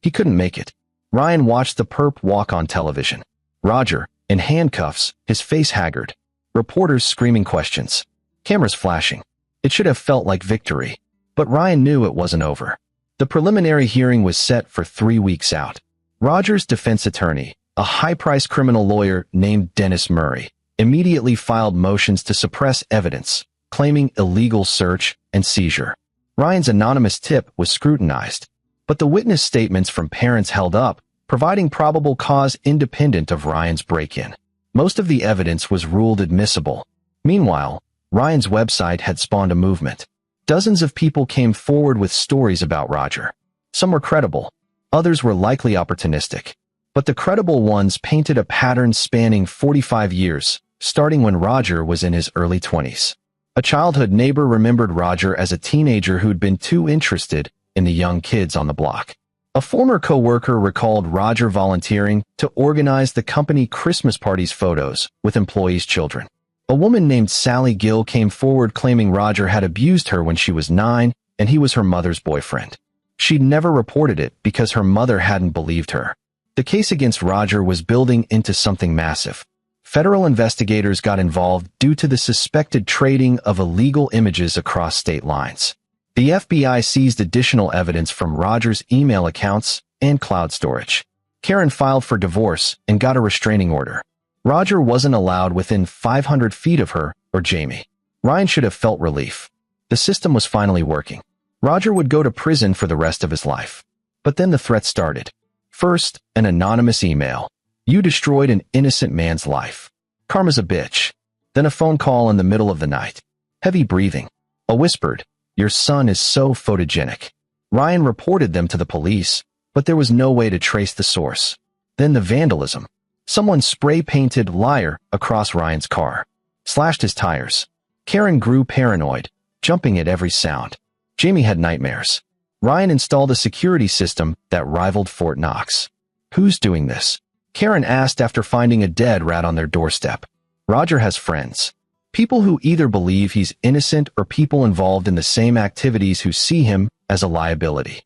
He couldn't make it. Ryan watched the perp walk on television. Roger, in handcuffs, his face haggard. Reporters screaming questions. Cameras flashing. It should have felt like victory. But Ryan knew it wasn't over. The preliminary hearing was set for 3 weeks out. Roger's defense attorney, a high-priced criminal lawyer named Dennis Murray, immediately filed motions to suppress evidence, claiming illegal search and seizure. Ryan's anonymous tip was scrutinized, but the witness statements from parents held up, providing probable cause independent of Ryan's break-in. Most of the evidence was ruled admissible. Meanwhile, Ryan's website had spawned a movement. Dozens of people came forward with stories about Roger. Some were credible, others were likely opportunistic. But the credible ones painted a pattern spanning 45 years, starting when Roger was in his early 20s. A childhood neighbor remembered Roger as a teenager who'd been too interested in the young kids on the block. A former co-worker recalled Roger volunteering to organize the company Christmas party's photos with employees' children. A woman named Sally Gill came forward claiming Roger had abused her when she was 9 and he was her mother's boyfriend. She'd never reported it because her mother hadn't believed her. The case against Roger was building into something massive. Federal investigators got involved due to the suspected trading of illegal images across state lines. The FBI seized additional evidence from Roger's email accounts and cloud storage. Karen filed for divorce and got a restraining order. Roger wasn't allowed within 500 feet of her or Jamie. Ryan should have felt relief. The system was finally working. Roger would go to prison for the rest of his life. But then the threat started. First, an anonymous email. You destroyed an innocent man's life. Karma's a bitch. Then a phone call in the middle of the night. Heavy breathing. A whispered, your son is so photogenic. Ryan reported them to the police, but there was no way to trace the source. Then the vandalism. Someone spray-painted liar across Ryan's car. slashed his tires. Karen grew paranoid, jumping at every sound. Jamie had nightmares. Ryan installed a security system that rivaled Fort Knox. Who's doing this? Karen asked after finding a dead rat on their doorstep. Roger has friends. People who either believe he's innocent or people involved in the same activities who see him as a liability.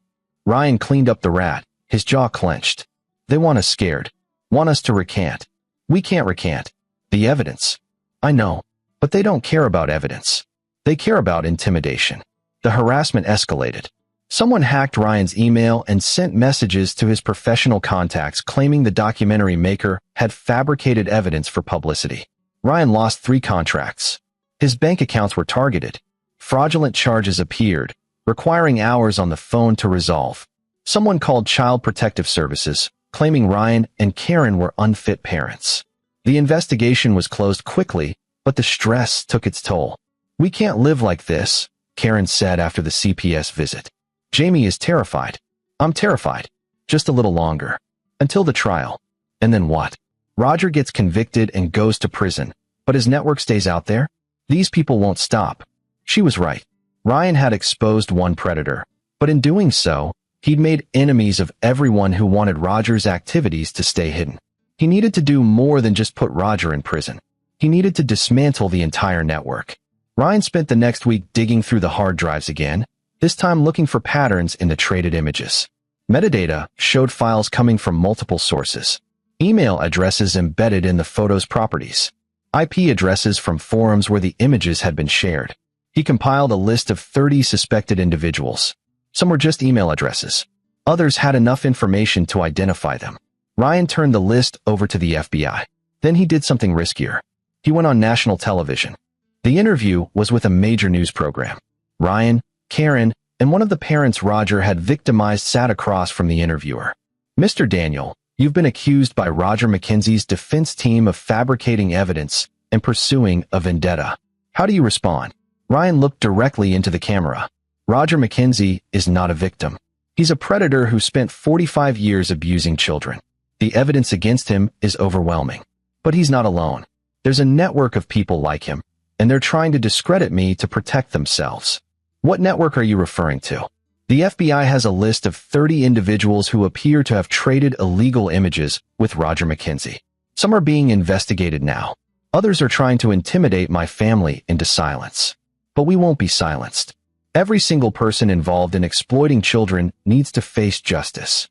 Ryan cleaned up the rat, his jaw clenched. They want us scared. Want us to recant. We can't recant. The evidence. I know. But they don't care about evidence. They care about intimidation. The harassment escalated. Someone hacked Ryan's email and sent messages to his professional contacts claiming the documentary maker had fabricated evidence for publicity. Ryan lost 3 contracts. His bank accounts were targeted. Fraudulent charges appeared, requiring hours on the phone to resolve. Someone called Child Protective Services, claiming Ryan and Karen were unfit parents. The investigation was closed quickly, but the stress took its toll. We can't live like this, Karen said after the CPS visit. Jamie is terrified. I'm terrified. Just a little longer. Until the trial. And then what? Roger gets convicted and goes to prison, but his network stays out there? These people won't stop. She was right. Ryan had exposed one predator, but in doing so, he'd made enemies of everyone who wanted Roger's activities to stay hidden. He needed to do more than just put Roger in prison. He needed to dismantle the entire network. Ryan spent the next week digging through the hard drives again, this time looking for patterns in the traded images. Metadata showed files coming from multiple sources. Email addresses embedded in the photos' properties. IP addresses from forums where the images had been shared. He compiled a list of 30 suspected individuals. Some were just email addresses. Others had enough information to identify them. Ryan turned the list over to the FBI. Then he did something riskier. He went on national television. The interview was with a major news program. Ryan, Karen, and one of the parents Roger had victimized sat across from the interviewer. Mr. Daniel, you've been accused by Roger McKenzie's defense team of fabricating evidence and pursuing a vendetta. How do you respond? Ryan looked directly into the camera. Roger McKenzie is not a victim. He's a predator who spent 45 years abusing children. The evidence against him is overwhelming. But he's not alone. There's a network of people like him, and they're trying to discredit me to protect themselves. What network are you referring to? The FBI has a list of 30 individuals who appear to have traded illegal images with Roger McKenzie. Some are being investigated now. Others are trying to intimidate my family into silence. But we won't be silenced. Every single person involved in exploiting children needs to face justice.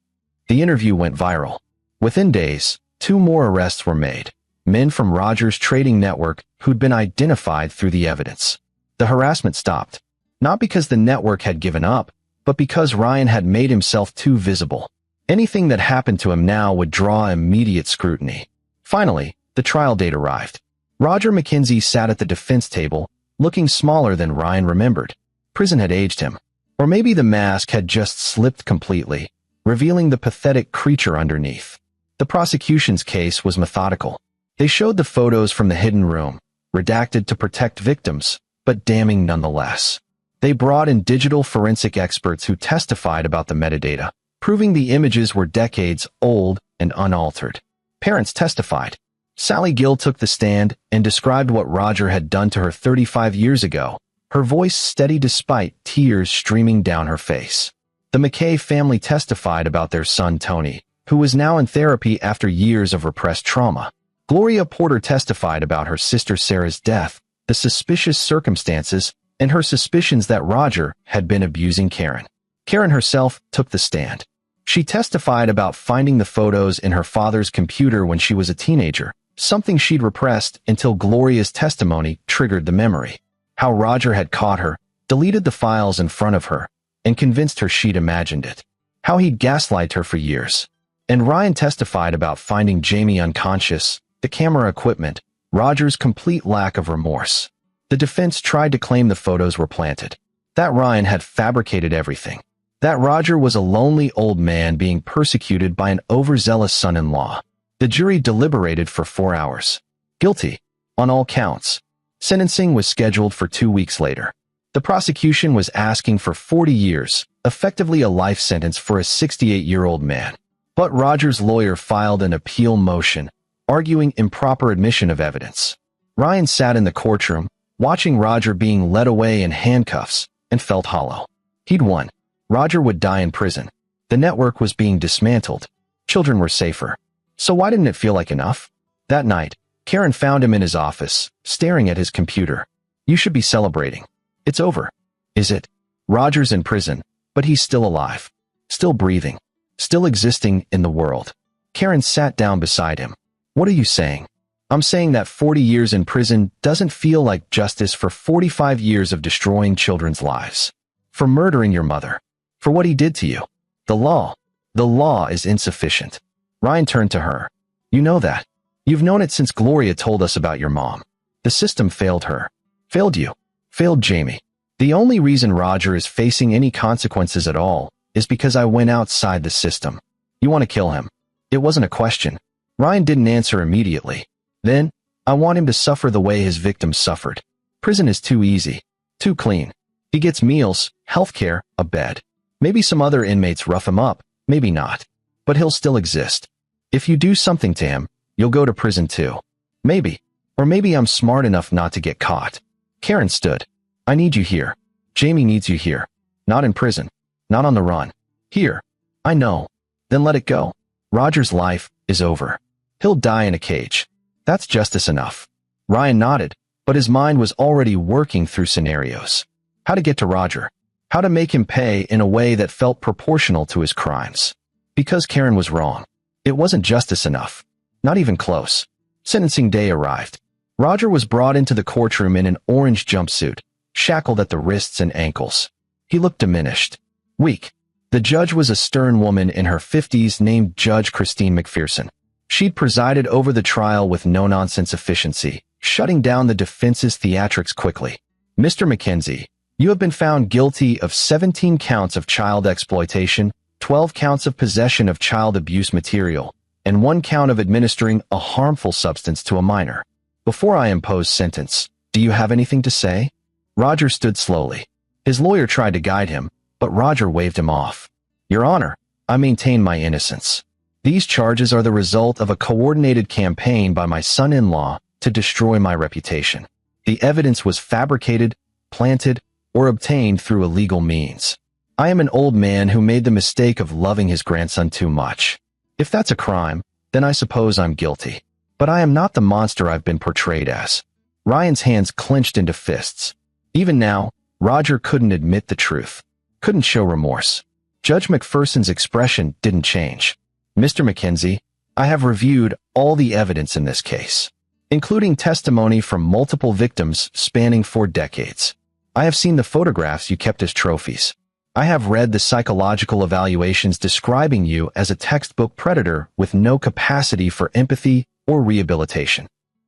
The interview went viral. Within days, 2 more arrests were made. Men from Roger's trading network who'd been identified through the evidence. The harassment stopped. Not because the network had given up, but because Ryan had made himself too visible. Anything that happened to him now would draw immediate scrutiny. Finally, the trial date arrived. Roger McKenzie sat at the defense table, looking smaller than Ryan remembered. Prison had aged him. Or maybe the mask had just slipped completely, revealing the pathetic creature underneath. The prosecution's case was methodical. They showed the photos from the hidden room, redacted to protect victims, but damning nonetheless. They brought in digital forensic experts who testified about the metadata, proving the images were decades old and unaltered. Parents testified. Sally Gill took the stand and described what Roger had done to her 35 years ago, her voice steady despite tears streaming down her face. The McKay family testified about their son Tony, who was now in therapy after years of repressed trauma. Gloria Porter testified about her sister Sarah's death, the suspicious circumstances, and her suspicions that Roger had been abusing Karen. Karen herself took the stand. She testified about finding the photos in her father's computer when she was a teenager, something she'd repressed until Gloria's testimony triggered the memory. How Roger had caught her, deleted the files in front of her, and convinced her she'd imagined it. How he'd gaslighted her for years. And Ryan testified about finding Jamie unconscious, the camera equipment, Roger's complete lack of remorse. The defense tried to claim the photos were planted. That Ryan had fabricated everything. That Roger was a lonely old man being persecuted by an overzealous son-in-law. The jury deliberated for 4 hours. Guilty. On all counts. Sentencing was scheduled for 2 weeks later. The prosecution was asking for 40 years, effectively a life sentence for a 68-year-old man. But Roger's lawyer filed an appeal motion, arguing improper admission of evidence. Ryan sat in the courtroom, watching Roger being led away in handcuffs, and felt hollow. He'd won. Roger would die in prison. The network was being dismantled. Children were safer. So why didn't it feel like enough? That night, Karen found him in his office, staring at his computer. You should be celebrating. It's over. Is it? Roger's in prison, but he's still alive. Still breathing. Still existing in the world. Karen sat down beside him. What are you saying? I'm saying that 40 years in prison doesn't feel like justice for 45 years of destroying children's lives. For murdering your mother. For what he did to you. The law is insufficient. Ryan turned to her. You know that. You've known it since Gloria told us about your mom. The system failed her. Failed you. Failed Jamie. The only reason Roger is facing any consequences at all is because I went outside the system. You want to kill him. It wasn't a question. Ryan didn't answer immediately. Then, I want him to suffer the way his victims suffered. Prison is too easy. Too clean. He gets meals, healthcare, a bed. Maybe some other inmates rough him up, maybe not. But he'll still exist. If you do something to him, you'll go to prison too. Maybe. Or maybe I'm smart enough not to get caught. Karen stood. I need you here. Jamie needs you here. Not in prison. Not on the run. Here. I know. Then let it go. Roger's life is over. He'll die in a cage. That's justice enough. Ryan nodded, but his mind was already working through scenarios. How to get to Roger. How to make him pay in a way that felt proportional to his crimes. Because Karen was wrong. It wasn't justice enough. Not even close. Sentencing day arrived. Roger was brought into the courtroom in an orange jumpsuit, shackled at the wrists and ankles. He looked diminished. Weak. The judge was a stern woman in her 50s named Judge Christine McPherson. She'd presided over the trial with no-nonsense efficiency, shutting down the defense's theatrics quickly. Mr. Mackenzie, you have been found guilty of 17 counts of child exploitation, 12 counts of possession of child abuse material, and 1 count of administering a harmful substance to a minor. Before I impose sentence, do you have anything to say? Roger stood slowly. His lawyer tried to guide him, but Roger waved him off. Your Honor, I maintain my innocence. These charges are the result of a coordinated campaign by my son-in-law to destroy my reputation. The evidence was fabricated, planted, or obtained through illegal means. I am an old man who made the mistake of loving his grandson too much. If that's a crime, then I suppose I'm guilty. But I am not the monster I've been portrayed as. Ryan's hands clenched into fists. Even now, Roger couldn't admit the truth. Couldn't show remorse. Judge McPherson's expression didn't change. Mr. Mackenzie, I have reviewed all the evidence in this case, including testimony from multiple victims spanning 4 decades. I have seen the photographs you kept as trophies. I have read the psychological evaluations describing you as a textbook predator with no capacity for empathy or rehabilitation.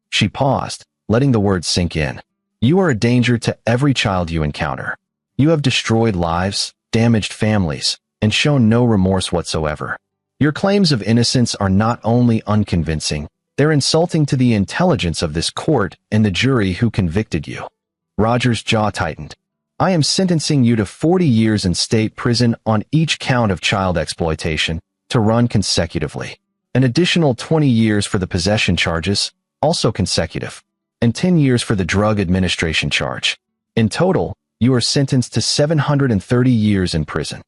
She paused, letting the words sink in. You are a danger to every child you encounter. You have destroyed lives, damaged families, and shown no remorse whatsoever. Your claims of innocence are not only unconvincing, they're insulting to the intelligence of this court and the jury who convicted you. Roger's jaw tightened. I am sentencing you to 40 years in state prison on each count of child exploitation, to run consecutively. An additional 20 years for the possession charges, also consecutive, and 10 years for the drug administration charge. In total, you are sentenced to 730 years in prison.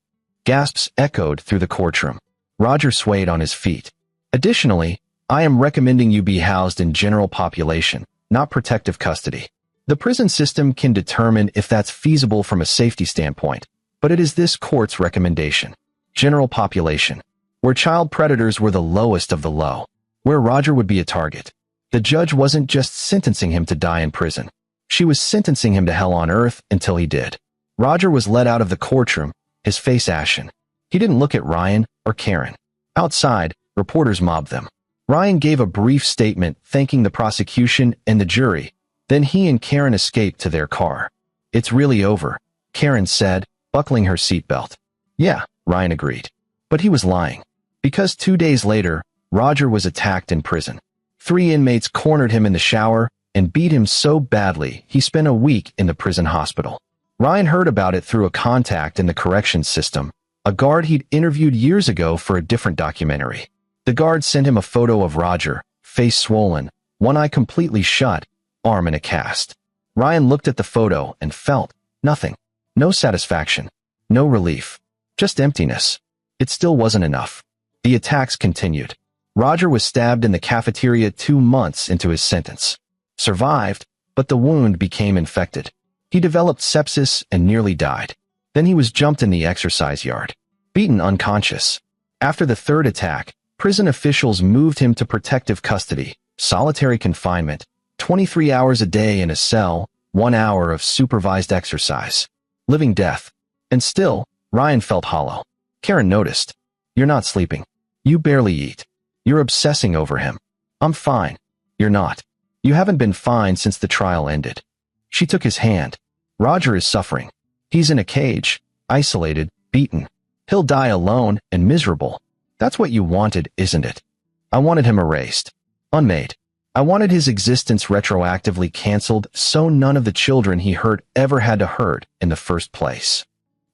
Gasps echoed through the courtroom. Roger swayed on his feet. Additionally, I am recommending you be housed in general population, not protective custody. The prison system can determine if that's feasible from a safety standpoint, but it is this court's recommendation. General population, where child predators were the lowest of the low, where Roger would be a target. The judge wasn't just sentencing him to die in prison. She was sentencing him to hell on earth until he did. Roger was led out of the courtroom, his face ashen. He didn't look at Ryan or Karen. Outside, reporters mobbed them. Ryan gave a brief statement thanking the prosecution and the jury. Then he and Karen escaped to their car. It's really over, Karen said, buckling her seatbelt. Yeah, Ryan agreed. But he was lying. Because 2 days later, Roger was attacked in prison. 3 inmates cornered him in the shower and beat him so badly he spent a week in the prison hospital. Ryan heard about it through a contact in the corrections system, a guard he'd interviewed years ago for a different documentary. The guard sent him a photo of Roger, face swollen, one eye completely shut, arm in a cast. Ryan looked at the photo and felt nothing. No satisfaction. No relief. Just emptiness. It still wasn't enough. The attacks continued. Roger was stabbed in the cafeteria 2 months into his sentence. Survived, but the wound became infected. He developed sepsis and nearly died. Then he was jumped in the exercise yard. Beaten unconscious. After the 3rd attack, prison officials moved him to protective custody, solitary confinement, 23 hours a day in a cell, 1 hour of supervised exercise. Living death. And still, Ryan felt hollow. Karen noticed. You're not sleeping. You barely eat. You're obsessing over him. I'm fine. You're not. You haven't been fine since the trial ended. She took his hand. Roger is suffering. He's in a cage, isolated, beaten. He'll die alone and miserable. That's what you wanted, isn't it? I wanted him erased. Unmade. I wanted his existence retroactively canceled so none of the children he hurt ever had to hurt in the first place.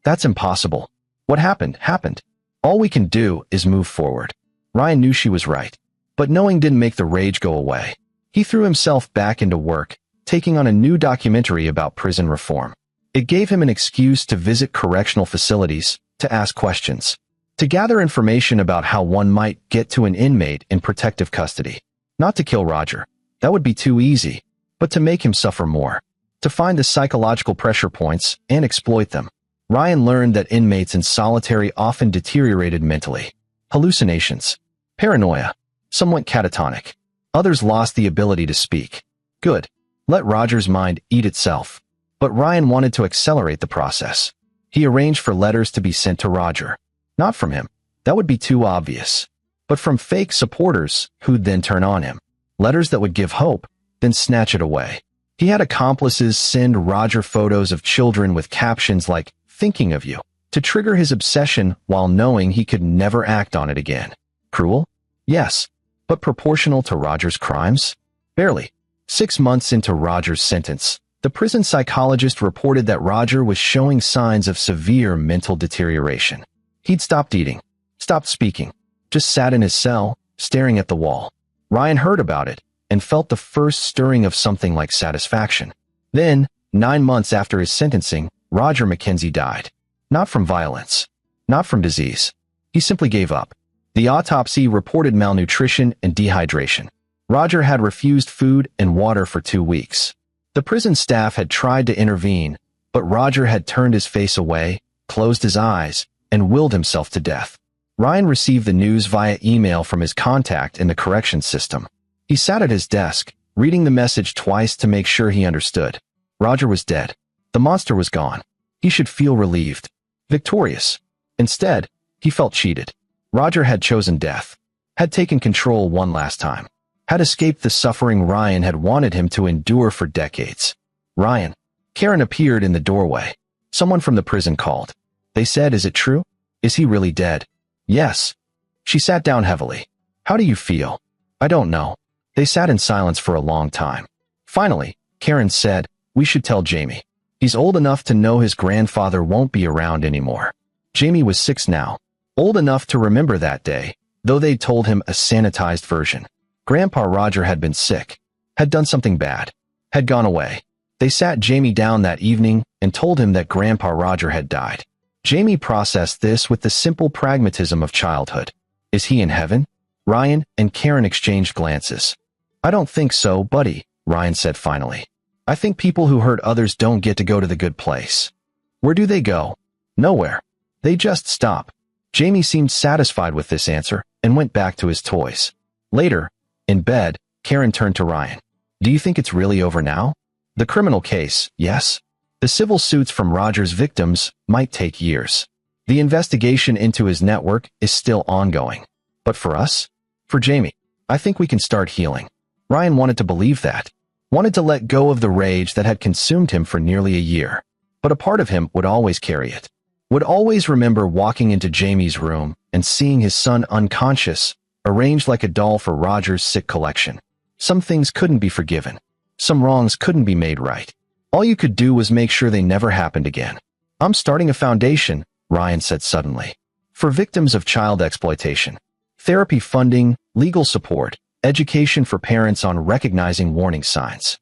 That's impossible. What happened, happened. All we can do is move forward. Ryan knew she was right. But knowing didn't make the rage go away. He threw himself back into work, taking on a new documentary about prison reform. It gave him an excuse to visit correctional facilities, to ask questions, to gather information about how one might get to an inmate in protective custody. Not to kill Roger. That would be too easy. But to make him suffer more. To find the psychological pressure points and exploit them. Ryan learned that inmates in solitary often deteriorated mentally. Hallucinations. Paranoia. Some went catatonic. Others lost the ability to speak. Good. Let Roger's mind eat itself. But Ryan wanted to accelerate the process. He arranged for letters to be sent to Roger. Not from him. That would be too obvious. But from fake supporters who'd then turn on him. Letters that would give hope, then snatch it away. He had accomplices send Roger photos of children with captions like, "Thinking of you," to trigger his obsession while knowing he could never act on it again. Cruel? Yes. But proportional to Roger's crimes? Barely. 6 months into Roger's sentence, the prison psychologist reported that Roger was showing signs of severe mental deterioration. He'd stopped eating, stopped speaking, just sat in his cell, staring at the wall. Ryan heard about it and felt the first stirring of something like satisfaction. Then, 9 months after his sentencing, Roger Mackenzie died. Not from violence. Not from disease. He simply gave up. The autopsy reported malnutrition and dehydration. Roger had refused food and water for 2 weeks. The prison staff had tried to intervene, but Roger had turned his face away, closed his eyes, and willed himself to death. Ryan received the news via email from his contact in the corrections system. He sat at his desk, reading the message twice to make sure he understood. Roger was dead. The monster was gone. He should feel relieved. Victorious. Instead, he felt cheated. Roger had chosen death. Had taken control one last time. Had escaped the suffering Ryan had wanted him to endure for decades. Ryan. Karen appeared in the doorway. Someone from the prison called. They said, "Is it true? Is he really dead?" "Yes." She sat down heavily. "How do you feel?" "I don't know." They sat in silence for a long time. Finally, Karen said, "We should tell Jamie. He's old enough to know his grandfather won't be around anymore." Jamie was 6 now. Old enough to remember that day, though they'd told him a sanitized version. Grandpa Roger had been sick. Had done something bad. Had gone away. They sat Jamie down that evening and told him that Grandpa Roger had died. Jamie processed this with the simple pragmatism of childhood. Is he in heaven? Ryan and Karen exchanged glances. "I don't think so, buddy," Ryan said finally. "I think people who hurt others don't get to go to the good place." "Where do they go?" "Nowhere. They just stop." Jamie seemed satisfied with this answer and went back to his toys. Later, in bed, Karen turned to Ryan. "Do you think it's really over now?" "The criminal case, yes. The civil suits from Roger's victims might take years. The investigation into his network is still ongoing. But for us? For Jamie, I think we can start healing." Ryan wanted to believe that. Wanted to let go of the rage that had consumed him for nearly a year. But a part of him would always carry it. Would always remember walking into Jamie's room and seeing his son unconscious, arranged like a doll for Roger's sick collection. Some things couldn't be forgiven. Some wrongs couldn't be made right. All you could do was make sure they never happened again. "I'm starting a foundation," Ryan said suddenly, "for victims of child exploitation. Therapy funding, legal support, education for parents on recognizing warning signs."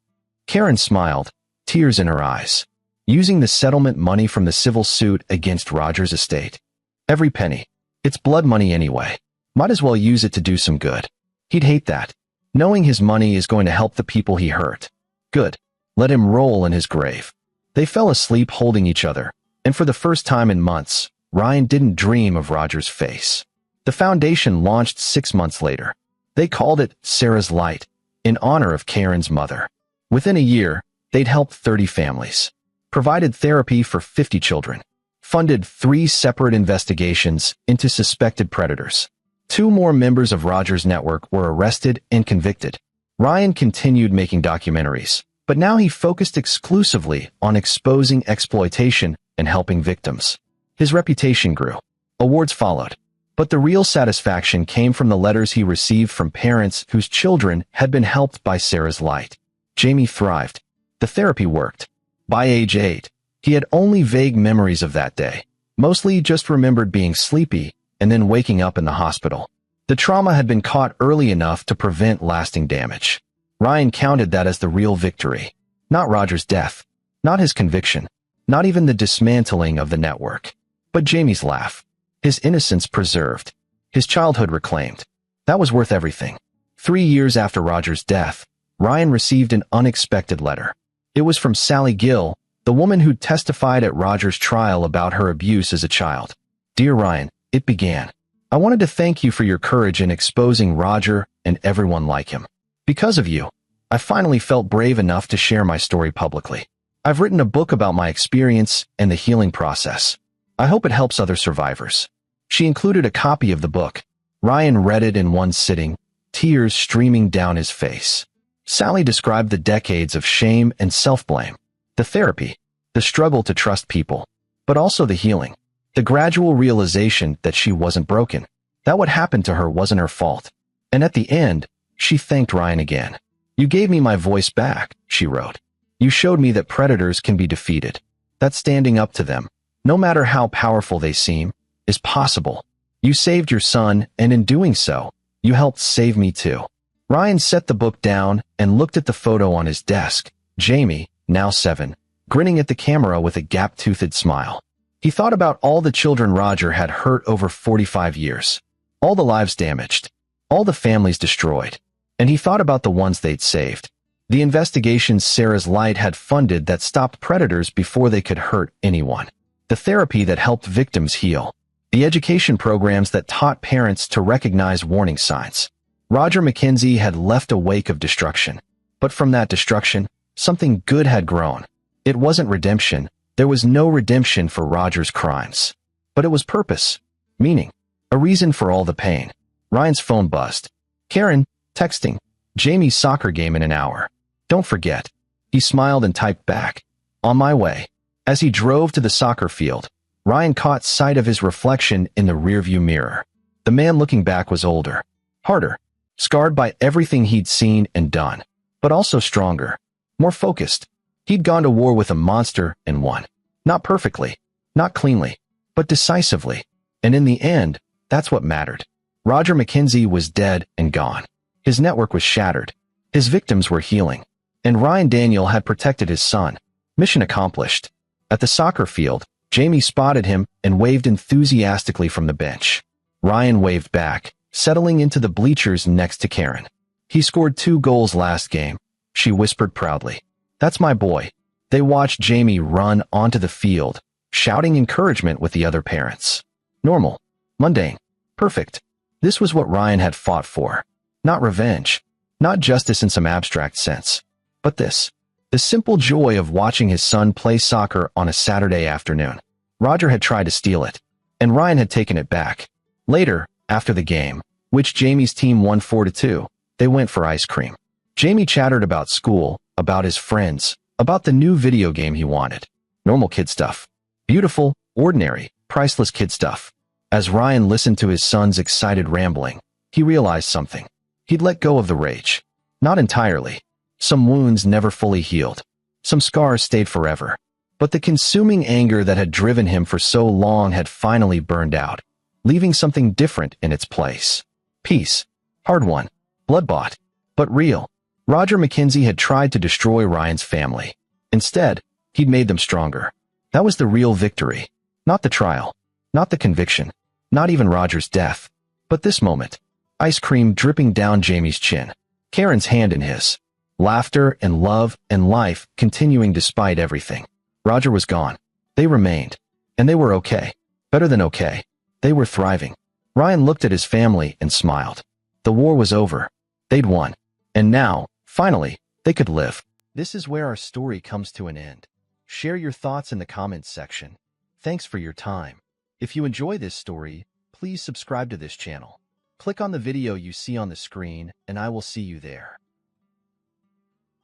Karen smiled, tears in her eyes. Using the settlement money from the civil suit against Roger's estate. Every penny. It's blood money anyway. Might as well use it to do some good. He'd hate that. Knowing his money is going to help the people he hurt. Good. Let him roll in his grave. They fell asleep holding each other, and for the first time in months, Ryan didn't dream of Roger's face. The foundation launched 6 months later. They called it Sarah's Light, in honor of Karen's mother. Within a year, they'd helped 30 families, provided therapy for 50 children, funded 3 separate investigations into suspected predators. 2 more members of Roger's network were arrested and convicted. Ryan continued making documentaries, but now he focused exclusively on exposing exploitation and helping victims. His reputation grew. Awards followed. But the real satisfaction came from the letters he received from parents whose children had been helped by Sarah's Light. Jamie thrived. The therapy worked. By age 8, he had only vague memories of that day. Mostly just remembered being sleepy and then waking up in the hospital. The trauma had been caught early enough to prevent lasting damage. Ryan counted that as the real victory. Not Roger's death. Not his conviction. Not even the dismantling of the network. But Jamie's laugh. His innocence preserved. His childhood reclaimed. That was worth everything. 3 years after Roger's death, Ryan received an unexpected letter. It was from Sally Gill, the woman who testified at Roger's trial about her abuse as a child. Dear Ryan, it began. I wanted to thank you for your courage in exposing Roger and everyone like him. Because of you, I finally felt brave enough to share my story publicly. I've written a book about my experience and the healing process. I hope it helps other survivors. She included a copy of the book. Ryan read it in one sitting, tears streaming down his face. Sally described the decades of shame and self-blame, the therapy, the struggle to trust people, but also the healing, the gradual realization that she wasn't broken, that what happened to her wasn't her fault. And at the end, she thanked Ryan again. You gave me my voice back, she wrote. You showed me that predators can be defeated, that standing up to them, no matter how powerful they seem, is possible. You saved your son, and in doing so, you helped save me too. Ryan set the book down and looked at the photo on his desk. Jamie, now 7, grinning at the camera with a gap-toothed smile. He thought about all the children Roger had hurt over 45 years. All the lives damaged. All the families destroyed. And he thought about the ones they'd saved. The investigations Sarah's Light had funded that stopped predators before they could hurt anyone. The therapy that helped victims heal. The education programs that taught parents to recognize warning signs. Roger McKenzie had left a wake of destruction. But from that destruction, something good had grown. It wasn't redemption. There was no redemption for Roger's crimes. But it was purpose, meaning, a reason for all the pain. Ryan's phone buzzed. Karen, texting. Jamie's soccer game in an hour. Don't forget. He smiled and typed back. On my way. As he drove to the soccer field, Ryan caught sight of his reflection in the rearview mirror. The man looking back was older, harder, scarred by everything he'd seen and done, but also stronger, more focused. He'd gone to war with a monster and won. Not perfectly, not cleanly, but decisively. And in the end, that's what mattered. Roger McKenzie was dead and gone. His network was shattered. His victims were healing. And Ryan Daniel had protected his son. Mission accomplished. At the soccer field, Jamie spotted him and waved enthusiastically from the bench. Ryan waved back, settling into the bleachers next to Karen. He scored 2 goals last game, she whispered proudly. That's my boy. They watched Jamie run onto the field, shouting encouragement with the other parents. Normal. Mundane. Perfect. This was what Ryan had fought for. Not revenge. Not justice in some abstract sense. But this. The simple joy of watching his son play soccer on a Saturday afternoon. Roger had tried to steal it, and Ryan had taken it back. Later, after the game, which Jamie's team won 4-2, they went for ice cream. Jamie chattered about school, about his friends, about the new video game he wanted. Normal kid stuff. Beautiful, ordinary, priceless kid stuff. As Ryan listened to his son's excited rambling, he realized something. He'd let go of the rage. Not entirely. Some wounds never fully healed. Some scars stayed forever. But the consuming anger that had driven him for so long had finally burned out, leaving something different in its place. Peace. Hard won. Blood-bought. But real. Roger McKenzie had tried to destroy Ryan's family. Instead, he'd made them stronger. That was the real victory. Not the trial. Not the conviction. Not even Roger's death. But this moment. Ice cream dripping down Jamie's chin. Karen's hand in his. Laughter and love and life continuing despite everything. Roger was gone. They remained. And they were okay. Better than okay. They were thriving. Ryan looked at his family and smiled. The war was over. They'd won. And now, finally, they could live. This is where our story comes to an end. Share your thoughts in the comments section. Thanks for your time. If you enjoy this story, please subscribe to this channel. Click on the video you see on the screen, and I will see you there.